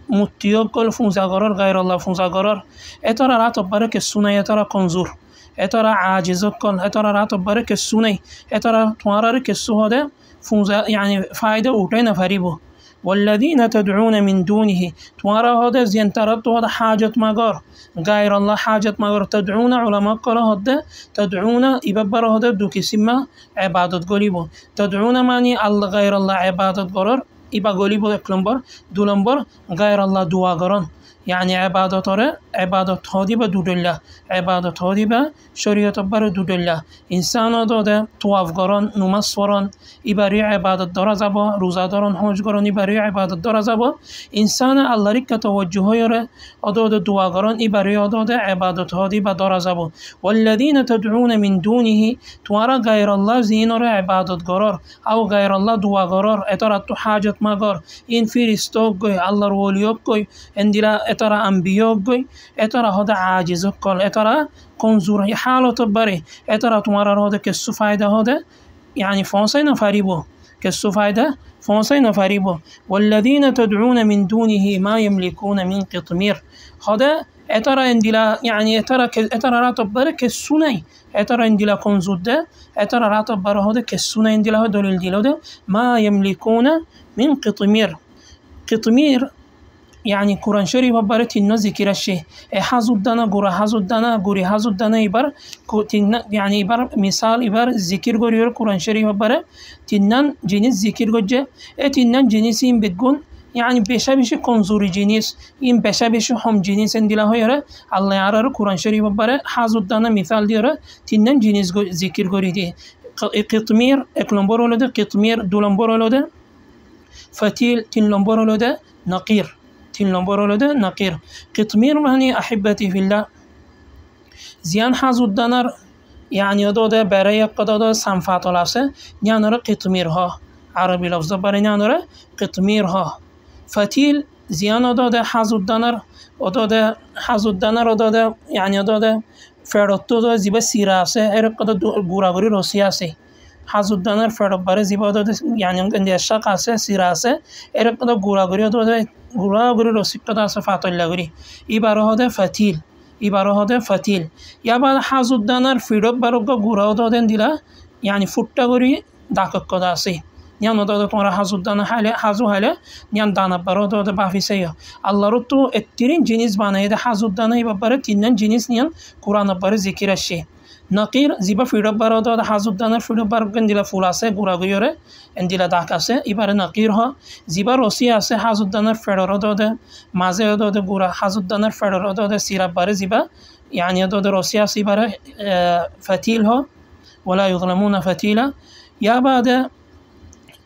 متيوك كل فوزا قرار غير الله فوزا قرار اترى راتب برك السنة اترى كنزور اترى عاجزك كل اترى راتب برك السنة اترى توارك السهودة فوزا يعني فايدة وتين فريبو والذين تدعون من دونه توارا هذا زين تربط هذا حاجة مغار غير الله حاجة مغار تدعون علماء قال هذا تدعون يببر هذا دوك اسمه عبادة قليبو تدعون ماني الله غير الله عبادة قرار يبا قليبو اكلمبر دولنبر غير الله دعا قران يعني عبادة هذه بدود الله عبادة هذه بشريعة بدود الله إنسان هذا تواف قران نماز قران إباري عبادة درزبا روزا دارن حج قران إباري عبادة درزبا إنسان الله رك توجه يره هذا دعا قران إباري هذا عبادة هذه بدرزبا والذين تدعون من دونه توارا غير الله زينر عبادة قرار أو غير الله دعا قرار اترى حاجة ما قرار إن فيرستوك الله وليوك عندنا اترى أنبياء اترى هذا عاجز كل اترى كنزور حالة بري اترى تمارا هذا كسو فايدة هذا يعني فانسين فريبو كسو فايدة فانسين فريبو والذين تدعون من دونه ما يملكون من قطمير هذا اترى عندنا يعني اترى راتب بري كسوني اترى عندنا كنزور ده اترى راتب بري هذا كسوني عندنا دليل دلو ما يملكون من قطمير قطمير يعني قرآن شريف برات الناس ذكر الشيء حزودنا غورا حزودنا غوري حزودنا يبر يعني يبر مثال يبر ذكر غوري قرآن شريف برا تنن جنس ذكر غجة تنن جنسين بتقول يعني بيش كونزوري جنس إن بيش هم جنس عندنا هيرة الله يعرف قرآن شريف برا حزودنا مثال ديره تنن جنس ذكر غوري دي قطمير اكلمبرو لده قطمير دولمبرو لده فتيل تنلمبرو لده نقير تنلمبرولده نقير قطمير يعني أحبتي في الله زيان حازو الدنر يعني يدوده برای قداده سنفات لفظه نيانره قطميرها عربي لفظ برای نيانره قطميرها فتيل زيان داده حازو الدنر وداده حازو الدنر وداده يعني داده فراتو داده زیبا سیراسه ار قدا گوراگوری روسیاسه حازو الدنر فرات برای زیبا داده يعني اندیشا قاسه سیراسه ار قدا گوراگوری داده گوراگوری روسی قدا صفات الله گوری ایباره فتیل ایباره فتیل یا بعد حازو الدنر فیرات برای گورا داده دیلا يعني فوتا گوری داکک قداسی نيان داده تمارا حازو دانا حاله حازو حاله نيان دانا برا داده بافيسيا الله رتو اترين جنس بانه ده حازو دانا يببره تنن جنس نيان قرآن بر ذكر الشيء نقير زيبا فيرا برا داده حازو دانا فيرا بر گندلا فولاسه گورا گيوره اندلا داكاسه يبر نقيرها زيبا روسياسه حازو دانا فيرا داده مازه داده گورا حازو دانا فيرا داده سيرا بر زيبا يعني هذا روسيا سيبرة فتيلها ولا يظلمون فتيلا. يا بعد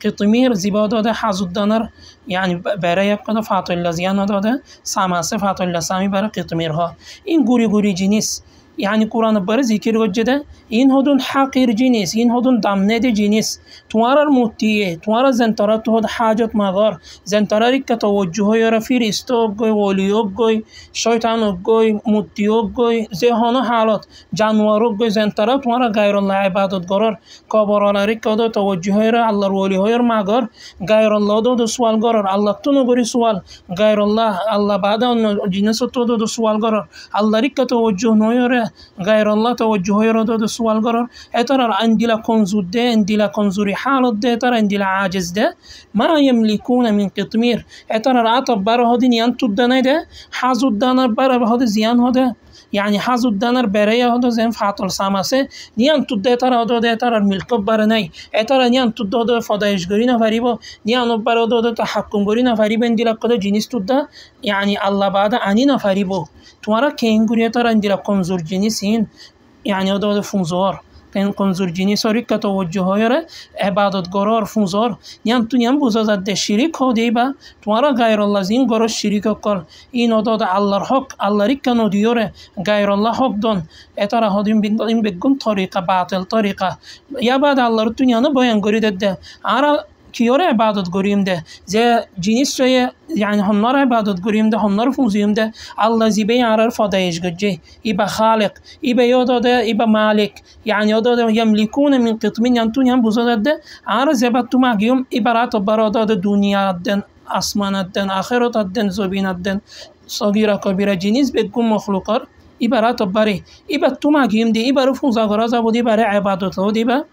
قطمير زبادة ده حازو الدنر يعني برای قد فاتو اللزيان داده ساماسه فاتو اللسامی برای قطميرها. این گوری گوری جنس يعني قرآن بر ذکر وجده این هدون حقیر جنس این هدون دمنه جنس توارا الموتیه توارا زنتارا تو هد حاجت مغار زنتارا ریک توجه یارا فیرستو گوی ولیو گوی شیطان گوی موتیو گوی زهانو حالات جانوارو گوی زنتارا توارا غیر الله عبادت گرار کابرالا ریک دو توجه یارا الله ولی یار مغار غیر الله دو سوال گرار الله تو نگوری سوال غیر الله الله بعد اون جنس تو دو سوال گرار الله ریک توجه نویاره غير الله توجه يرد سوال قرار ترى عندي لا كنزود ده عندي لا كنزوري حالة ده ترى عندي لا عاجز ده ما يملكون من قطمير ترى رعطب بره هذين ينتود دنا ده حازو الدنر بره هذا زيان هذا يعني حازو الدنر بريه هذا زين فاتل سامسه نيان تود ده ترى هذا ده ترى الملك برناي ترى نيان تود ده فدايش غرينا فريبا نيان بره ده تحكم غرينا فريبا عندي لا كده جنس تود ده يعني الله بعد عنينا فريبا توارا كينغوري ترى عندي لا كنزور جنسين يعني هذا فنزور كان كنزور جنس ريك توجه يره عبادت قرار فنزور نيام تو نيام بوزاد ده شريك هو ديبا توارا غير الله زين قرار شريك قال این هذا الله حق الله ريك نو ديوره غير الله حق دون ترى هذين بيقون طريقه باطل طريقه يا بعد الله تو نيانو بيان قريد ده ارا کیاره عبادت گریم ده زه جنس شوی يعني هنار عبادت گریم ده هنار فوزیم ده الله زیبه عرار فادایش گجه ایبا خالق ایبا یادا ده ایبا مالک يعني یادا ده یملکون من قطمین یانتون یم بزرد ده عرار زیبت تو مگیم ایبا رات برادا ده دنیا دن اسمان دن آخرت دن زبین دن صغیره کبیره جنس بگم مخلوقار ایبا رات بره ایبا تو مگیم ده ایبا رو فوزا گرازا بودی برای عبادت ها دیبا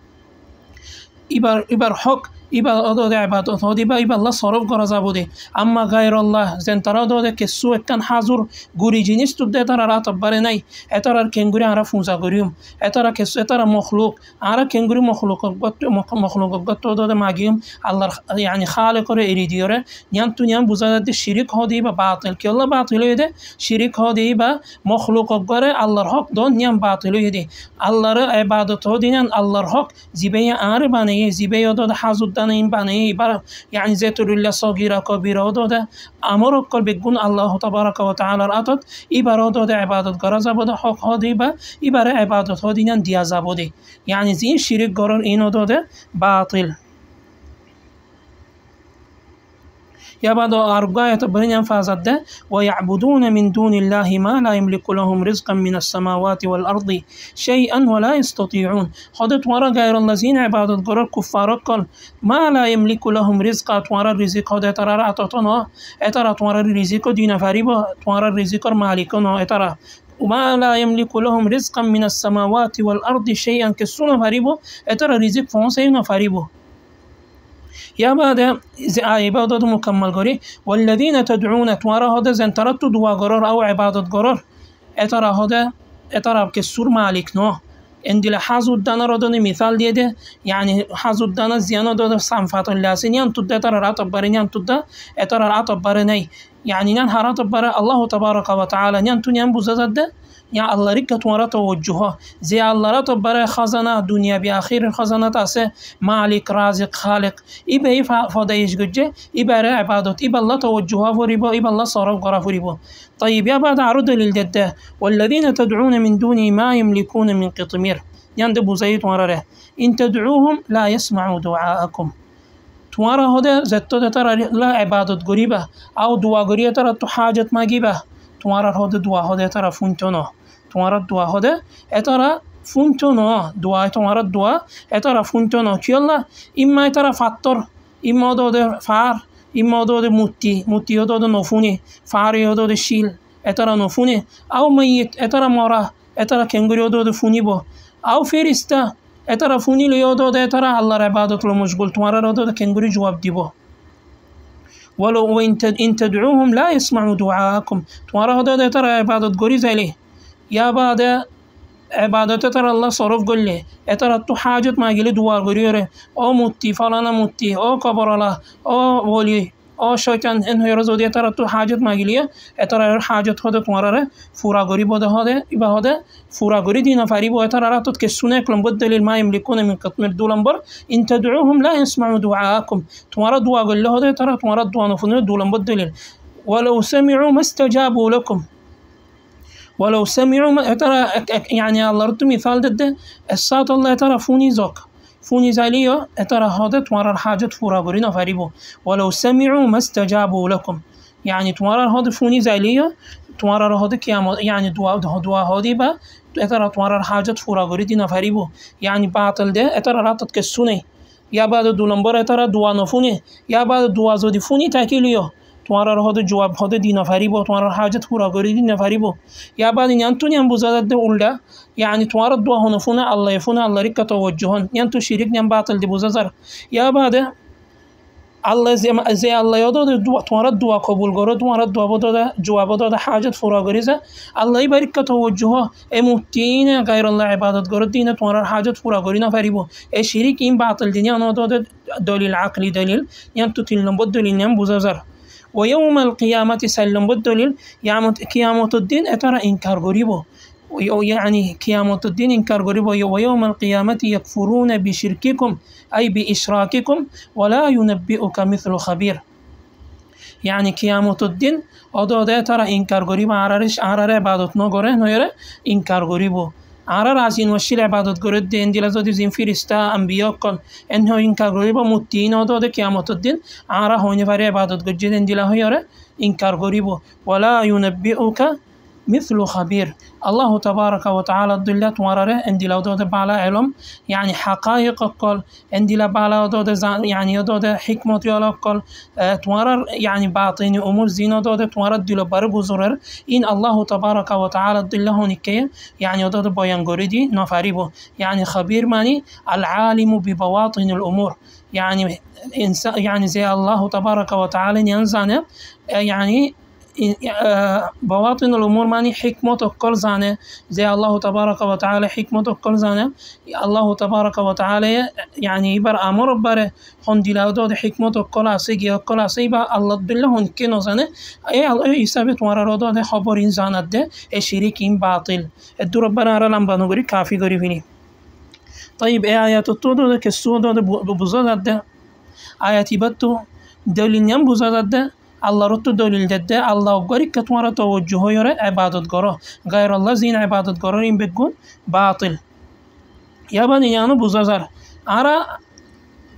ایبا حق ایبا داده عبادت ها دیبا ایبا الله صرف گرازا بوده اما غیر الله زنترا داده که سو کن حضور گوری جنس تو ده ترا رات بره نی اترا کنگوری عرا فوزا گریم اترا که اترا مخلوق عرا کنگوری مخلوق گت داده ماگیم الله يعني خالق رو اریدیاره نیام تو نیام بوزاده شریک ها دیبا باطل که الله باطل ده شریک ها دیبا مخلوق گره الله حق دون نیام باطل ده الله رو عبادت ها دینن الله حق زیبه عرا بنه زیبه داده حضور این بنه بر يعني ذات الله صغيره كبيره داده امر کل بگون الله تبارک و تعالی راتت ای برا داده عبادت گرازه بوده حق ها دیبا ای برای عبادت ها دینن دیازه بوده يعني زین شریک گرار اینو داده باطل يا بعد أرجاء تبرين فازده ويعبدون من دون الله ما لا يملك لهم رزقا من السماوات والأرض شيئا ولا يستطيعون خدت ورا غير الذين عبادة قرار كفار قال ما لا يملك لهم رزقا ورا الرزق هذا ترى رأتنا اترى ورا الرزق دين فريبا ورا الرزق مالكنا اترى وما لا يملك لهم رزقا من السماوات والأرض شيئا كسونا فريبو اترى رزق فونسينا فريبو يا بعد عبادت مكمل گری والذين تدعون تورا هذا زنترت دعا قرار او عبادت قرار اترى هذا اترى كسور مالك نو اندل حظ دنا ردن مثال دیده يعني حظ دنا زیانا داده صنفات اللاسینیان تود ترى راتب برینیان تود اترى راتب برنی يعني نان هراتب بر الله تبارك وتعالى نان تونيان بوزده يا الله ركت ورا توجهها زي الله راتب بر خزانه دنيا باخر خزانه تاسه مالك رازق خالق يبي فدايش گجه يبر عبادت يبى الله توجهها وريبا يبى الله صرف غرف وريبا. طيب يا بعد عرض للجده والذين تدعون من دونه ما يملكون من قطمير يند بوزيت ورره ان تدعوهم لا يسمعوا دعاءكم تمہارا ہوده زتو ترى لا عبادت غريبه او دعا غريه ترى تو حاجت ماگيبه تمہارا ہوده دعا ہوده ترى فونتونو تمہارا دعا ہوده اترى فونتونو دعا تمہارا دعا اترى فونتونو كيلا اما ترى فاتور اما دوده فار اما دوده موتي دوده نوفوني فار دوده شيل اترى نوفوني او ميت اترى مورا اترى كنغريو دوده فوني بو او فيرستا اترى فوني ليو دوده اترى الله عبادت لو مشغول تمہارا دوده كنغري جواب ديبو ولو ان تدعوهم لا يسمعوا دعاءكم تمہارا دوده اترى عبادت غري زلي يا بعد عبادت ترى الله صرف قل لي اترى تو حاجت ما قال دعاء غريره او موتي فلانا موتي او كبر الله او ولي شیطان این هر زودی تر تو حاجت مگیلیه اتر حاجت خود تمراره فوراگوری بوده هده فوراگوری دینا فریب و اتر راتت که سونه کلم بود دلیل ما یملکون من قطمیر دولنبر این تدعوهم لا يسمعوا دعاءكم تمرا دعا قال له هذا ترى تمرا دعا نفنه دولن بود دلیل ولو سمعوا ما استجابوا لكم ولو سمعوا ترى يعني الله رد مثال ده الصوت الله ترى فوني زوك فوني زاليو ترى هذا تمرر حاجة فوراغورينا فريبو ولو سمعوا ما استجابوا لكم يعني تمرر هذا فوني زاليو تمرر هذا كيام يعني دعاء هذه با ترى تمرر حاجة فوراغورينا فريبو يعني باطل ده ترى راتت كسوني يا بعد دولنبر ترى دعاء نفوني يا بعد دعاء زودي فوني تاكيليو تمہارا ہود جواب ہود دینا فریبو تمہارا حاجت پورا کری دینا فریبو یا بعد ينتو نيان بوزاد ده يعني تمہارا دعا هنفونا الله يفونا الله ريك توجهون ينتو شريك نيان باطل دي بوزازر يا بعد الله زي الله يدود تمہارا دعا قبول کرو تمہارا دعا بدو جواب دو حاجت پورا کریزا الله يبارك توجهه امتين غير الله عبادت کرو دین تمہارا حاجت پورا کرینا فریبو اي شريك این باطل دنیا نو دو دلیل عقلی دلیل ينتو تلن بود دلیل نيان بوزازر ويوم القيامة سلم بالدليل يعني قيامة الدين أترى إنكار غريبه يعني قيامة الدين إنكار غريبه ويوم القيامة يكفرون بشرككم أي بإشراككم ولا ينبئك مثل خبير يعني قيامة الدين أدو ترى إنكار غريبه عرر عبادت نغره نيره إنكار غريبه عرر عزين وشيل عبادت گرد دين دي لازم زين فريستا انبياء قال انه انكار غريبه متين ودود قيامت الدين عرر هوني فري عبادت گرد دين دي له يره انكار غريبه ولا ينبئك مثل خبير الله تبارك وتعالى الدلات ورره عندي لو دود بالا علم يعني حقائق قال عندي لا بالا دود يعني دود حكمة يلا قال تورر يعني باطني امور زينة دود تورر دل بر بزرر ان الله تبارك وتعالى الدله نكيه يعني دود بيان غريدي نفريبو يعني خبير ماني العالم ببواطن الامور يعني يعني زي الله تبارك وتعالى ينزانه يعني بواطن الأمور معنی حکمت و کل زانه زي الله تبارك وتعالى حکمت و کل زانه الله تبارك وتعالى يعني بر امر بر هون دلاداد حکمت و کل اسیگی و کل اسیبا الله بالله هون کنه زانه ای ثابت ورا داد خبر این زاند ده شریک این باطل الدور ربنا را لم بنوری کافی گری فینی طيب آيات التودو که سودو بزاد ده آياتي بتو دلیل نیم بزاد ده الله رتو دلیل دده الله گاری که تمہارا توجه یاره عبادت گرا غیر الله زین عبادت گرا این بگون باطل یا بنی یانو بزرگ آرا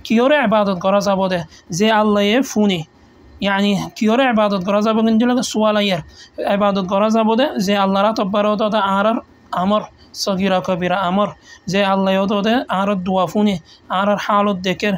کیاره عبادت گرا زباده زی الله فونی يعني كيور عبادت گرا زباده دلگ سوالیر عبادت گرا زباده زي الله را تبارو داده عرر امر صغيرة كبيرة أمر زي الله يودده عرض دوافوني عرض حالو ذكر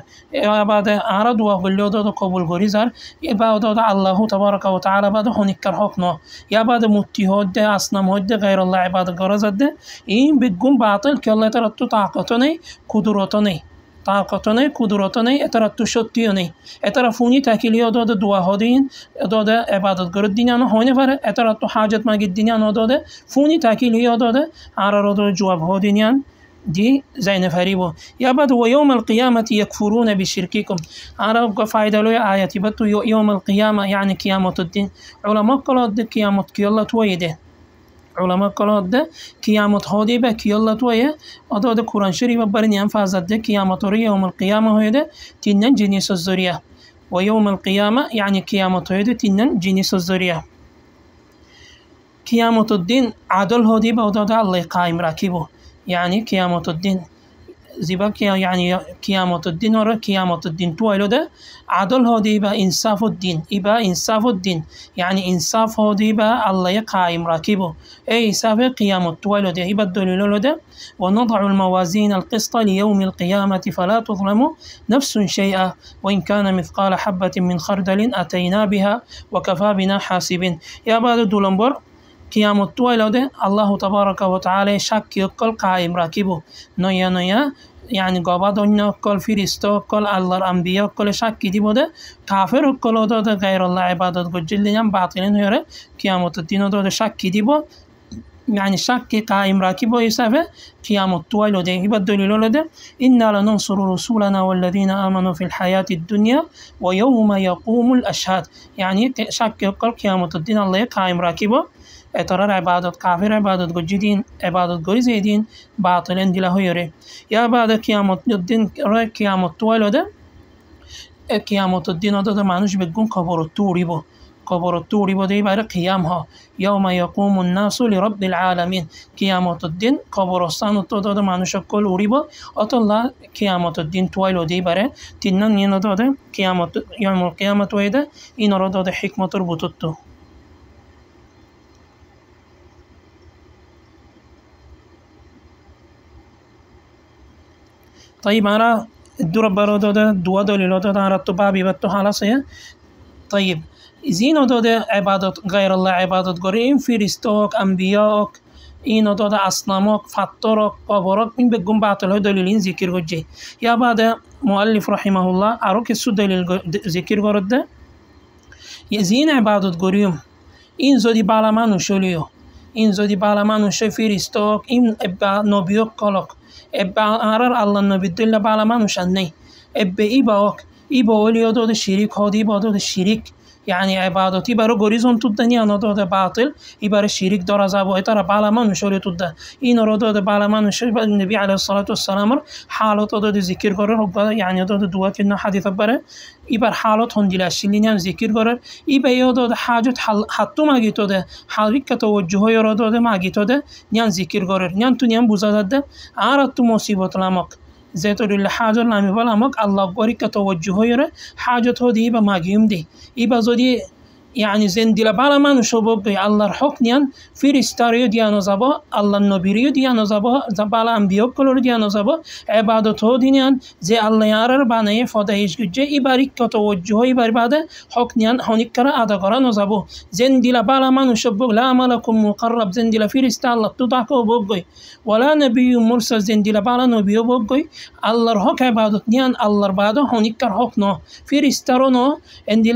بعد عرض دوافل يودده قبول غريزار بعد الله تبارك وتعالى بعد هنكر حقنا يا بعد متيهود أصنام هود غير الله عبادة غرزده إن بتقوم باطل كالله ترى طاقتني قدرتني طاقتني قدرتني اترى شتيني اترى فوني تاكيليو داد دعا هادين داد عبادت گرد دينانو هونه فر اترى تو حاجت ماگد دينانو داد فوني تاكيليو داد عرر داد جواب هادينيان دي زين فريبو يا بعد ويوم القيامة يكفرون بشرككم عرب فايدة له آياتي بتو يوم القيامة يعني قيامة الدين علماء قالوا قيامة كيالله تويده علماء قالوا ده قيامت هادي به كيالله تويه أداد قرآن شريف برنيان فازد ده قيامت يوم القيامة هيدا تنن جنس الزرية ويوم القيامة يعني قيامت هيدا تنن جنس الزرية قيامت الدين عدل هادي به أداد الله قائم راكبه يعني قيامت الدين زيبا يعني قيامت الدين ورا قيامت الدين تويلو ده عدل هادي با انصاف الدين يبا انصاف الدين يعني انصاف هادي با الله قائم راكبه اي انصاف قيامت تويلو ده يبا الدليل ده ونضع الموازين القسط ليوم القيامة فلا تظلم نفس شيئا وإن كان مثقال حبة من خردل أتينا بها وكفى بنا حاسبين يا بعد دولنبر قيامت تويلده الله تبارك وتعالى شك يقل قائم راكبه نويا يعني قابا دنيا كل فريستو كل الله الأنبياء كل شك دي بوده كافر كل ده غير الله عبادت گجلين باطلين هره قيامت الدين ده شك دي بو يعني شك قائم راكب ويسافة قيام الطويل ده يبدل لده إنا لننصر رسولنا والذين آمنوا في الحياة الدنيا ويوم يقوم الأشهاد. يعني شك يقول قيامة الدين الله قائم راكبه ترى عبادة كافر عبادة جدين عبادة جريزين باطلين دي له يري يا بعد قيامة الدين قيامة الطويل ده قيامة الدين ده معنوش بتكون قبر التوريبو قبر التوريبو ده يبقى قيامها يوم يقوم الناس لرب العالمين. قيامة الدين قبر الصان ده معنوش كل وريبو أطلع قيامة الدين تويلو دي يبقى تنن ينادو ده قيامة يوم القيامة ويدا إن رادو ده حكمة ربطته. طيب أنا الدور برودو ده دوا دوليلو ده أنا رتبابي بتو خلاص هي. طيب زينو ده عبادة غير الله عبادة غيرين فيرستوك أنبياءك إنو ده أصنامك فطرك قبرك من بقوم باطل دليلين ذكر وجه. يا بعد مؤلف رحمه الله أروك السود دليل ذكر ورد ده يزين عبادة غيرهم إن زودي بالامانو شوليو إن زودي بالامانو شو فيرستوك إن إبقى نبيوك قلق إبقى أرر الله النبي دل بالامانو شنّي إبقى إباوك إبا وليو دو الشريك هودي إبا دو الشريك يعني عبادتي برو غوريزون الدنيا نودو ده باطل يبقى الشريك دور زابو إترى بالمان شولي تود إن رودو ده بالمان شو النبي عليه الصلاة والسلام حالة دو ده ذكر قرر يعني دو ده دوات إنه حديث بره يبقى حالة هندلا شلينيان ذكر قرر يبقى يودو ده حاجة حتى ما جيتو ده حركة توجهه يرودو ده ما جيتو ده نيان ذكر قرر نيان تو نيان بوزاد ده عارض تو مصيبة لامك زيتو لله حاجة نامي بالامك الله قريك توجهه يره حاجة هودي يبقى ما جيم دي يبقى زودي يعني زندي لبالمان وشباب الله الحكنيان في رستاريو ديانو زبا الله النبيريو ديانو زبا زبالا أنبياء كلور ديانو زبا عبادته دينيان زي الله يارر بانه فدايش جه يبارك كتوجهه يبارك بعد حكنيان هونيك كرا أدغرانو زبو زندي لبالمان وشباب لا ملكم مقرب زندي لفيرستا الله تدعكو بوجي ولا نبي مرسل زندي لبالا نبيو بوجي الله الحك عبادت نيان الله بعده هونيك كر حكنه فيرستارونو عندي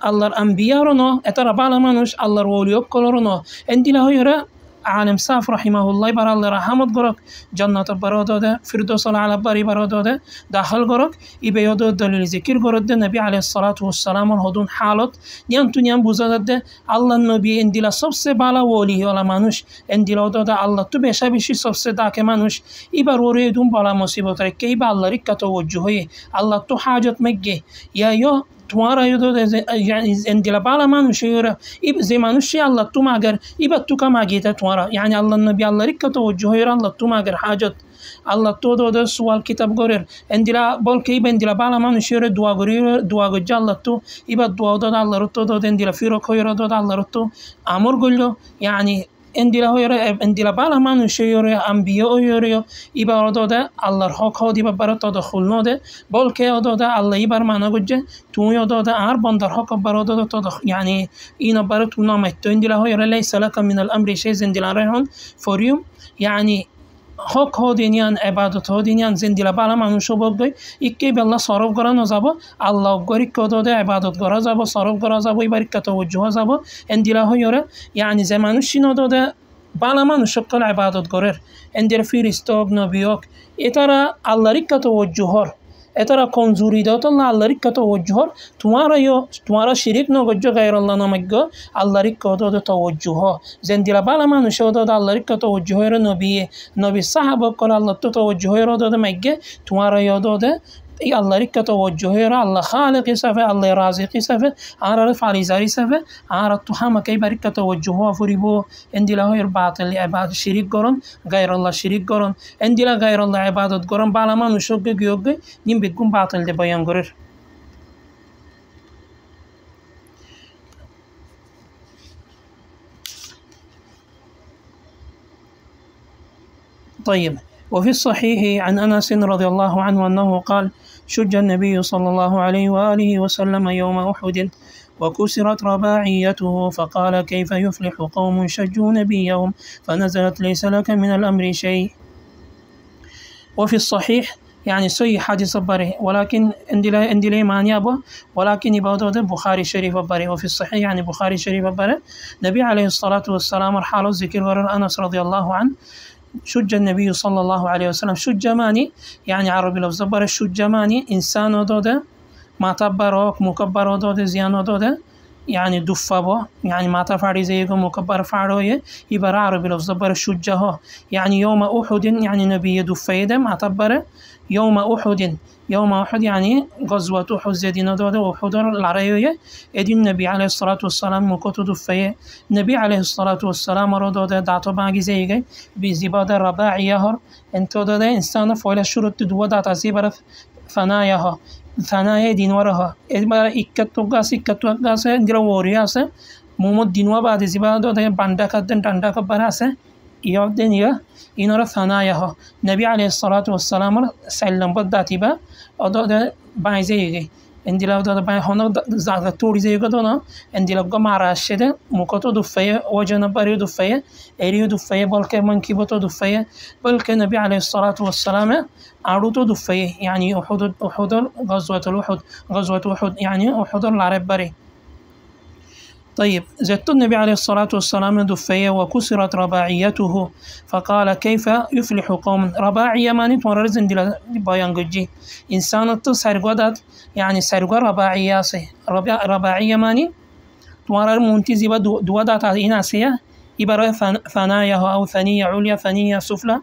الله الأنبياء رنو أترى بالمانوش الله الوليوك كلرنو عندي له يرى عالم صاف رحمه الله بر الله رحمت غرق جنة برادو ده فردوس على بري برادو ده داخل غرق يبيادو دليل ذكر غرق ده النبي عليه الصلاة والسلام هدون حالات نيان تو بوزاد ده الله النبي عندي له سبسه بالا ولي ولا مانوش عندي له ده الله تو بيشابشي سبسه داك مانوش يبر وريدون بالا مصيبة ركي بالله ركة توجهه الله تو حاجة مجه يا تمارا يدو يعني عندي بالمان وشيورا إب زي ما نشي الله تماجر إب توكا ما جيت تمارا يعني الله النبي الله ركّة توجهه يرى الله تماجر حاجة الله تودو ده سوال كتاب غير عندي لا بول كي عندي لا بالمان وشيورا دوا غير دوا غجّ الله تو إب دوا ده الله رتّو ده عندي لا فيرو كويرا ده الله رتّو أمور قلّو يعني عندي لا هيرا عندي لا بالمان وشيورا أنبياء يوريو إبارة ده الله الحق هادي ببرة تدخلنا ده بول كي ده الله يبر معنا جد تويا ده عربان در حق برا ده تدخل يعني إنا برا تونا مت عندي لا هيرا ليس لك من الأمر شيء عندي لا رهون فوريوم يعني حق هادينيان عبادت هادينيان زندي لا بالمان وشباب ده إكى بالله صرف قران زبا الله قريك كده ده عبادت قرا زبا صرف قرا زبا يبارك توجه زبا عندي لا هيرا يعني زمان الشينا ده بالمان وشقل عبادت قرر عندي فيرستوك نبيوك إترى الله ريك توجهه اترى كونزوري دوت الله ريك توجهه تمارا شريك نوجه غير الله نمجه الله ريك دوت توجهه زندي بالمان وشو دوت الله ريك توجهه نبي صحابه قال الله توجهه دوت مجه تمارا يودوت الله ريك توجهه الله خالق سفه الله رازق سفه عارف علي زاري سفه عارف تحمى كي بريك توجهه فريبو عندي له باطل عبادة شريك قرن غير الله شريك قرن عندي له غير الله عبادة قرن بالمان وشوق جيوج نيم بيكون باطل ده بيان قرر. طيب وفي الصحيح عن أنس رضي الله عنه أنه قال شج النبي صلى الله عليه وآله وسلم يوم أحد وكسرت رباعيته فقال كيف يفلح قوم شجوا نبيهم فنزلت ليس لك من الأمر شيء. وفي الصحيح يعني صحيح حديث بري ولكن عندي مانع أبو ولكن يبادو بخاري شريف بري وفي الصحيح يعني بخاري شريف بري نبي عليه الصلاة والسلام حاله ذكر ورر أنس رضي الله عنه شج النبي صلى الله عليه وسلم شج ماني يعني عربي لفظ بري شج ماني إنسان ودوده ما تبروك مكبر ودوده زيان ودوده يعني دفبه يعني ما تفعل زيكو مكبر فعلوه يبرع عربي لفظ بري شجه يعني يوم أحد يعني نبي دفيده ما تبره يوم أحد يعني غزوة أحد زدين دوده أحد العريوية إدين النبي عليه الصلاة والسلام مكتو دفية النبي عليه الصلاة والسلام ردوده دعتو باقي زيكي بزبادة رباعيها انتو دوده إنسان فولا شروط دو دعتا زبادة فنايها ثنايا دينورها إدبار إكتو غاس إندرا وورياسة مومد دينوا بعد زبادة دوده باندا براسة يودن يا إنور ثناياها نبي عليه الصلاة والسلام سلم بدأتي با أدو بايزيجي عندي لو ده باي هنا زاد توري زي كده عندي لو جمع راشدة مكتو دفية وجنا بريو دفية أريو دفية بلك من كيبتو دفية بلك النبي عليه الصلاة والسلام عروتو دفية يعني أحد غزوة أحد يعني أحد العرب بري. طيب زدت النبي عليه الصلاة والسلام دفية وكسرت رباعيته فقال كيف يفلح قوم رباعية ماني تمررزن دل بيان جدي إنسان سرقدت يعني سرق رباعية رباعية ماني تمرر منتزبة دوادات إناسية إبرة ثناياها أو ثنية عليا ثنية سفلى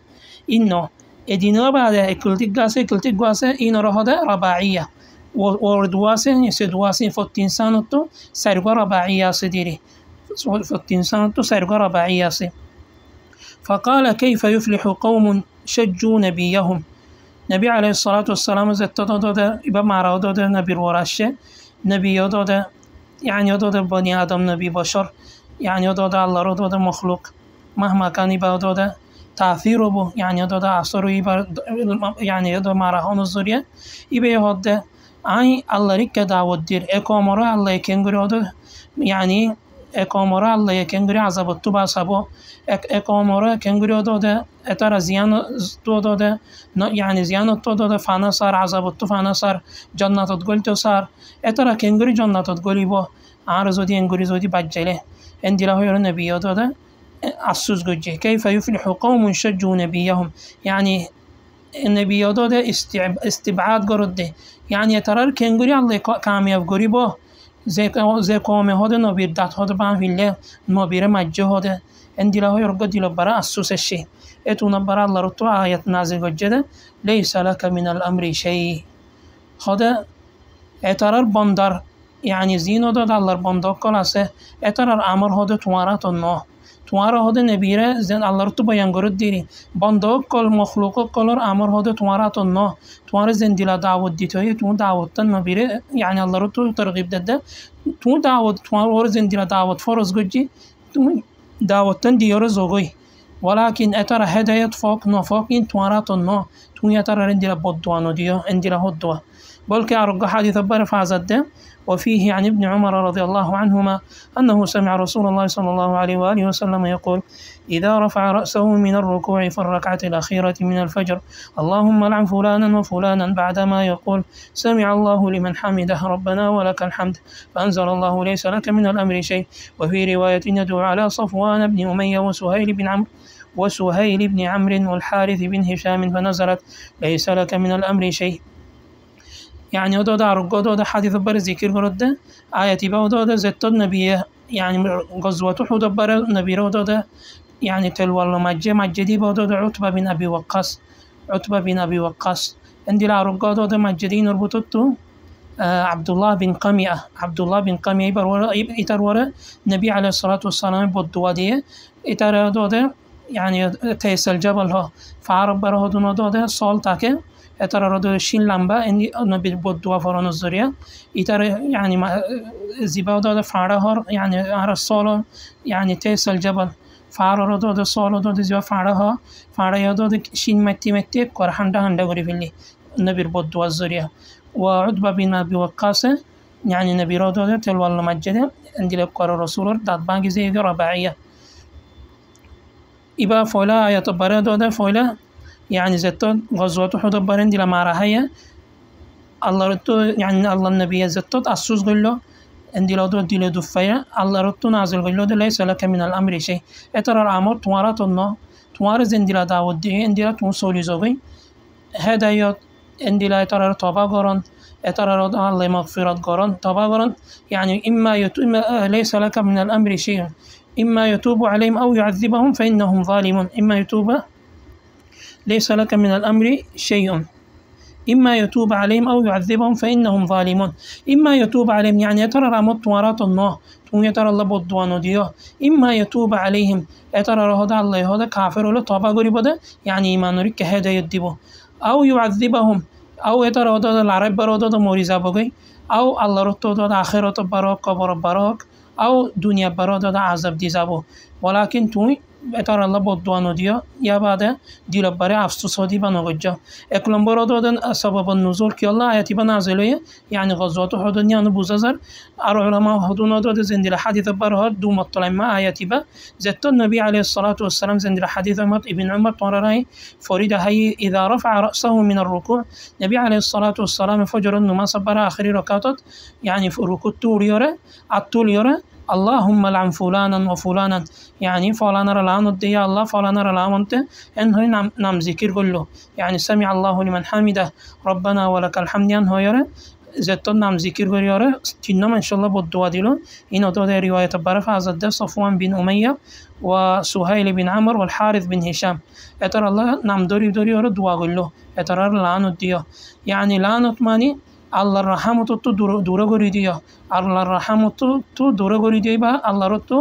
إنه إدينا بعد كلتك قاسة إنه هذا رباعية وردواسين يسدواسين فوتينسانتو سرقة رباعية سديري فوتينسانتو سرقة رباعية سي فقال كيف يفلح قوم شجوا نبيهم نبي عليه الصلاة والسلام زتتو دودا إبا معراو دودا نبي الوراشة نبي دودا يعني دودا بني آدم نبي بشر يعني دودا الله رو دودا مخلوق مهما كان إبا دودا تأثيره بو يعني دودا عصره إبا يعني دودا معراهون الزورية إبا يهود أي الله ريك دعوت دير إقامة الله يكنغري هذا يعني إقامة الله يكنغري عذاب التوبة سبوا إقامة كنغري هذا أترى زيان هذا يعني زيان هذا فانا صار عذاب التوبة فانا صار جنة تقول تصار أترى كنغري جنة تقول يبو عارض ودي إنغري زودي بجله عندي له يرون نبي هذا عسوس جوجي كيف يفلح قوم شجوا نبيهم يعني النبي هذا استبعاد قرده يعني ترى كنغري الله كامياب غريبه زي قوم هذا نبير دات هذا بان في الله نبير مجه هذا عندي له يرقد دي لبرا أسوس الشيء اتونا برا الله رتو آية نازل وجده ليس لك من الأمر شيء هذا اترى بندر يعني زين هذا الله بندر كلاسه اترى الأمر هذا تمارا تنو تمارا هذا نبيره زين الله رتو بيان قرد ديري بندر كل مخلوق كلر أمر هذا تمارا تنو تمارا زين دلا دعوت ديتوي تو دعوت نبيره يعني الله رتو ترغيب ده تو دعوت تمارا زين دلا دعوت فرز جدي دعوتن ديار زوجي ولكن أترى هداية فوق نفوق إن توارات النو تو يترى عندنا بدوانو ديو عندنا هدوة بل كأرجع حديث برفع زده وفيه عن ابن عمر رضي الله عنهما أنه سمع رسول الله صلى الله عليه وآله وسلم يقول إذا رفع رأسه من الركوع في الركعة الأخيرة من الفجر اللهم لعن فلانا وفلانا بعدما يقول سمع الله لمن حمده ربنا ولك الحمد فأنزل الله ليس لك من الأمر شيء وفي رواية يدعو على صفوان بن أمية وسهيل بن عمرو والحارث بن هشام فنزلت ليس لك من الأمر شيء يعني هذا دارو هذا حديث بر ذكر ورد آية بودو زت النبي يعني غزوة أحد بر النبي هذا يعني تلو مجدي بودو عتبة بن أبي وقاص عندي لا رجال هذا مجدين ربطته عبد الله بن قمية يترور النبي عليه الصلاة والسلام بدوادية يترور يعني تيس الجبل ها فعرب بره هذا صال تاكه اترى رد شين لمبا إني نبي بدوا فران الزرية يترى يعني ما زبادة ده فاره يعني على صال يعني تيس الجبل فار رد صال ده زبا فارها يده شين متي كور هندا غري فيلي نبي بدوا الزرية وعتبة بن أبي وقاص يعني نبي رد تلو المجد عندي لقرار رسول دات بانجي زي رباعية إبا فولا آية برا ده فولا يعني زتون غزوة أحد برين دي لما راهية الله رتو يعني الله النبي زتوت أسوس قلو عندي لو دو دي لدفايا الله رتو نازل قلو ده ليس لك من الأمر شيء اترى الأمر توارات الله توارز عندي لا داود دي عندي لا تونسولي زوغي هدايات عندي لا اترى توبا قرن اترى الله مغفرة قرن توبا قرن يعني إما ليس لك من الأمر شيء إما يتوب عليهم أو يعذبهم فإنهم ظالمون إما يتوب ليس لك من الأمر شيء إما يتوب عليهم أو يعذبهم فإنهم ظالمون إما يتوب عليهم يعني يترى رامت ورات الله تون يترى الله بدوانو ديو إما يتوب عليهم يترى هذا الله هذا كافر ولا توبة غريبة يعني إيمان ريك هذا يدبو أو يعذبهم أو يترى هذا العرب برودة موريزا بغي أو الله رتو هذا آخرة براك قبر براك أو دنيا برودة عذاب ديزابو ولكن توي اتر الله بدوانو ديو يا بعد ديل بري افسوس ودي بنوجه اكلم برودن سبب النزول كي الله ايتي بنازله يعني غزوه احد يعني بوزازر ار علماء هدون دود زند الحديث بره دو مطلما ايتي با زت النبي عليه الصلاه والسلام زند الحديث مت ابن عمر طرراي فريد هي اذا رفع راسه من الركوع النبي عليه الصلاه والسلام فجر النما صبر اخر ركعات يعني في ركوع توريوره اتوليوره اللهم لعن فلانا وفلانا يعني فلانا رلان يا الله فلانا رلان انت ان هي نام ذكر كله يعني سمع الله لمن حمده ربنا ولك الحمد ان هو يره زتون نام ذكر يره تنم ان شاء الله بالدعاء ديلو ان تو روايه برف حضرت صفوان بن اميه وسهيل بن عمرو والحارث بن هشام اتر الله نام دوري يره دعاء كله اتر لعن ديو يعني لعنت ماني الله رحمه تو دورا غوري ديو الله رحمه تو دورا غوري ديو با الله رتو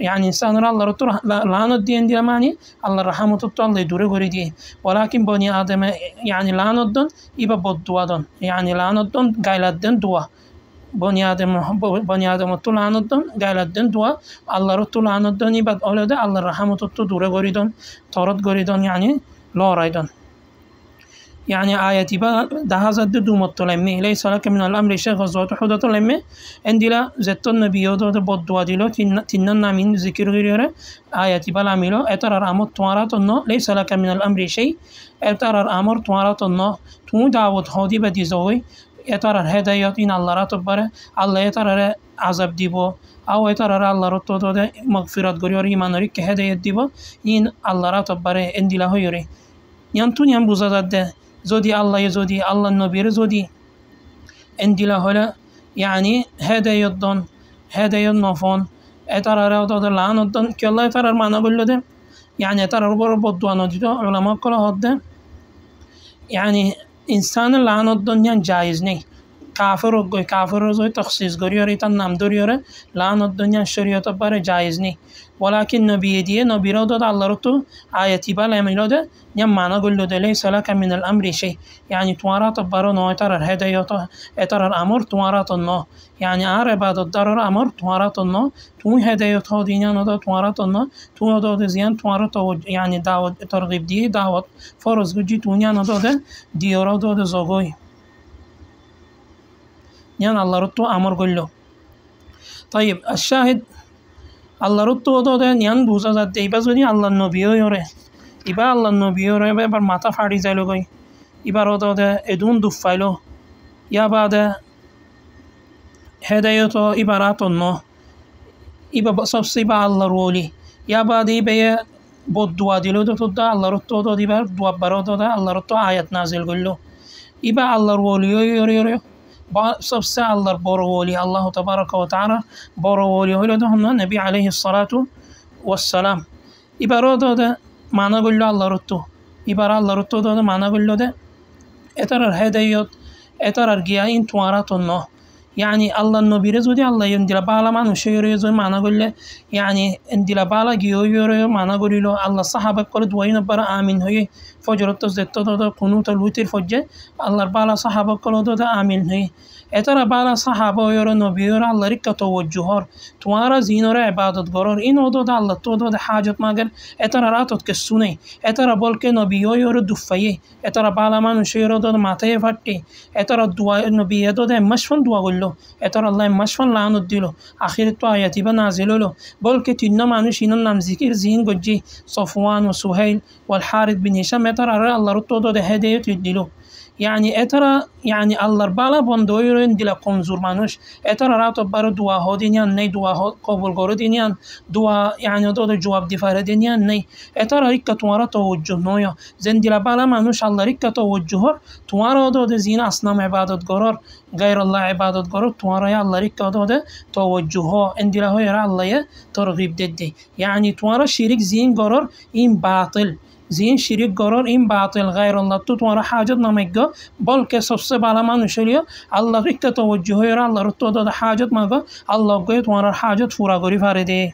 يعني انسان الله رتو لعنت دين دي ماني الله رحمه تو الله دورا غوري دي ولكن بني ادم يعني لعنت دون يبا بدوا دون يعني لعنت دون غايلات دون دوا بني ادم تو لعنت دون غايلات دون دوا الله رتو لعنت دون يبا اولاد الله رحمه تو دورا غوري دون تورت غوري دون يعني لا رايدون يعني آياتي با دهازت دو مطلمي ليس لك من الأمر شيء غزوة أحد طلمي عندي لا زت النبي يودو بدوا ديلو تننا من ذكر غيره آياتي بلا ميلو اترى الأمر توارات النو ليس لك من الأمر شيء اترى الأمر توارات النو تو دعوت هودي بدي زوي اترى الهدايات إن الله راتبره الله اترى عذاب ديبو أو اترى الله رتو ده مغفرة غريور إيمان ريك هدايات ديبو إن الله راتبره عندي لا هيوري ينتون ينبوزات ده زودي الله يزودي الله النبي زودي عندي له هلا يعني هذا يضن هذا ينفون اترى رضا العن الضن كي الله ترى ما نقول له ده يعني ترى ربط وانا دي علماء كل هذا يعني انسان العن الدنيا جائز ني كافر زوي تخصيص غريوري تنام دوريوره لعن الدنيا شريعه بره جائز ني ولكن نبي دي نبي رضا الله رتو آياتي بلا يميلوده نعم معنى قل له ليس لك من الأمر شيء يعني توارات بارو نو ترى الهداية ترى الأمر توارات النو يعني عربات الضرر أمر توارات النو تو هداية دينا ندا توارات النو تو ندا زيان توارات يعني دعوة ترغيب دي دعوة فرض جي تونيا ندا ديورا دا زوجي يعني الله رتو أمر قل له طيب الشاهد الله رتو دا نيان بوزا ذات يبزوني الله النبي يوره إبا الله النبي يوره بر ماتا فاري زالو گوي إبا ردا دا ادون دفايلو يا بعد هدايتو إبارات النو إبا سبسيبا الله رولي يا بعد إبا بود دعا دلو دا تدا الله رتو دا إبا دعا برو دا الله رتو آيات نازل قلو إبا الله رولي يوري سبسا الله بورولي الله تبارك وتعالى بورولي هو لدهن النبي عليه الصلاة والسلام إبارة ده معنى قل له الله رتو إبارة الله رتو ده معنى قل له ده اترى الهدايات اترى الجيائين توارات النه يعني الله النبي رزودي الله يندل بالا ما نشير يزوي معنى قل له يعني اندل بالا جيو يوري معنى قل له الله صحابة قلت وين برا آمين هي فجرت تزدت ده قنوت الوتر فجة الله بالا صحابة قلت ده آمين هي اترا بالا صحابه يرى نبي يرى الله ركة توجهار توارا زينور عبادت قرار إن ودود الله تودود حاجة ماجر اترا راتت كسوني اترا بولك نبي يرى دفيه اترا بالا ما نشير دود ماتي فتي اترا دعاء نبي دود مشفن دعاء له اترا الله مشفن لعنة ديله آخر تو آياتي بنازل له بولك تنا ما نشين النام ذكر زين قجي صفوان وسهيل والحارث بن هشام اترا الله رتودود هداية تديله يعني اترا يعني الله بالا بندويرن دلا کنزور مانوش اترا راتو بار دعا ها دینیان نی دعا ها قبول گرو دینیان دعا يعني دو جواب دیفاره دینیان نی اترا ریک توارا توجه نویا زندلا بالا مانوش الله ریک توجه توارا دو زین اصنام عبادت گرار غیر الله عبادت گرار توارا یا الله ریک دو توجه ها اندلا های را الله ترغیب ددی يعني توارا شریک زین گرار این باطل زين شريك قرار إن باطل غير الله تطور حاجة نمجا بل كسبس بالا ما نشريه الله ريك توجهه يرى الله رتو ده حاجة ماجا الله قيت ورا حاجة فورا غري فارده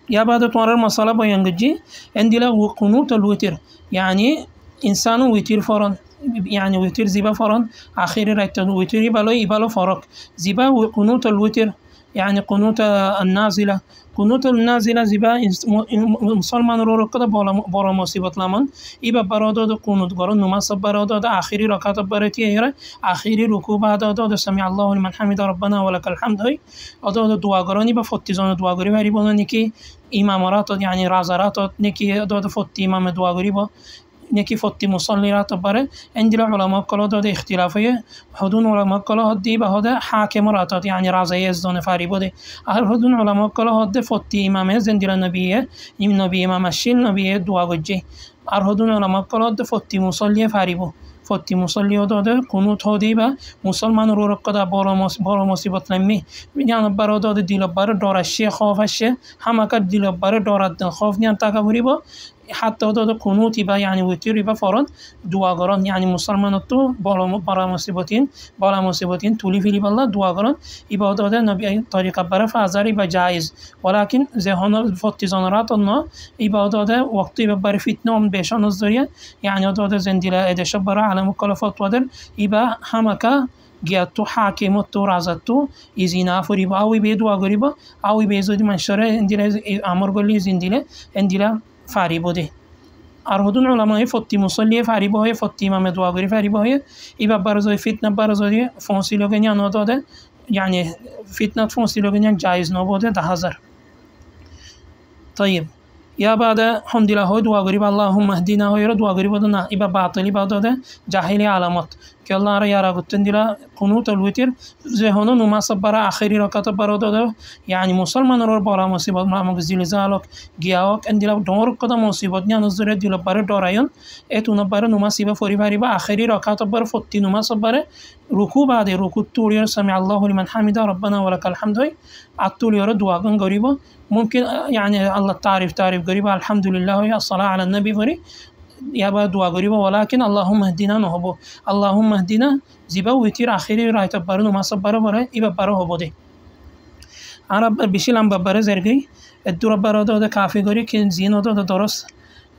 يا بعد تورا مسألة بيانجي عندنا قنوت الوتر يعني إنسان وتر فرن يعني وتر زيبا فرن آخر رأيت وتر يبالو فرق زيبا قنوت الوتر يعني قنوت النازلة قنوت النازلة زيبا مسلمان رو كده بارا مصيبت لمن إبا برادة قنوت قرن نماز برادة آخري ركعت برتي هيرة آخري ركوع بعد سمع الله لمن حمد ربنا ولك الحمد هاي أداد دعاء قراني بفتيزان دعاء قري بري بنا نكى إمامات يعني رازرات نكى أداد فتي إمام دعاء قري با نكى فتي مصلي رات بره عند العلماء كلا داد اختلافية حدون علماء كلا هدي بهذا حاكم راتات يعني رازية الزون فاري بده حدون علماء كلا هدي فتي إمام زند النبي إمام الشيل نبي دعاء وجه حدون علماء كلا هدي فتي مصلي فاري بو فتي مصلي داده قنوت هدي با مسلمان رو رقدا بارا مصیبت نمی يعني براداد دیل بر دارشه خوافشه همه کد دیل بر دارد خوف نیان تکبری با حتى داد قنوتي با يعني وتيري با فران دعاگران يعني مسلمان تو بالا مصیبتین طولی فيلي بالله دعاگران عبادات نبي طريقه بر فازاري با جائز ولكن ذهن فتيزان راتنا عبادات وقتی بر فتنه بهشان الذريه يعني داد زنديله ادش بر على مكلفات ودر يبا همكا گیاتو حاکمتو رازتو ایزینا فوری با اوی به دعا گریبا اوی به زودی منشره اندیله امر گلی زندیله اندیله فاری بوده ارهدون علماء فتی مصلی فاری باه فتی امام دعا گری فاری باه ایبا برزای فتنه برزای فونسیلوگنیا نداده يعني فتنه فونسیلوگنیا جایز نبوده 10,000 طيب يا بعد الحمد لله دعا غريب اللهم اهدنا هو دعا غريب بدنا يبقى باطلي بعد جاهلي علامات كالله را يرى قتندلا قنوت الوتر ذهنه نما صبر آخری رکعت برادر يعني مسلمان رو بارا مصیبت ما مگزیل زالک گیاوک اندلا دور کدام مصیبت نیا نظر دیل بار دارایان اتونا بار نما سیب فوری باری با آخری رکعت بار فتی نما صبر رکوع بعد رکوع طولی سمع الله لمن حمد ربنا ولك الحمد عطول يرد دعاء غريبة ممكن يعني الله تعرف غريبة الحمد لله يا الصلاة على النبي غريب يا با دعاء غريبة ولكن اللهم اهدنا نهبو اللهم اهدنا زيبا ويتير آخری رايت بارو نما صبر باره إبا باره هبوده أنا بشيلم ببره زرگي الدور باره ده كافي غري كن زينو ده درست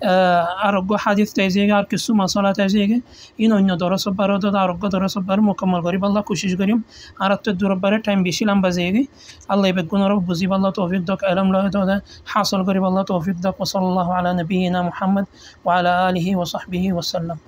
ارگو حدیث تازه گر کسو مسئله تازه اینو درست برای داد ارگو درست برای مکمل گری بالله کوشش کریم ارت دور برای تایم بیشیلم بزیگی الله بگونه رو بزی بالله توفیق دک علم له داده حاصل گری بالله توفیق دک و صلی الله علی نبینا محمد و علی آله و صحبه و سلم.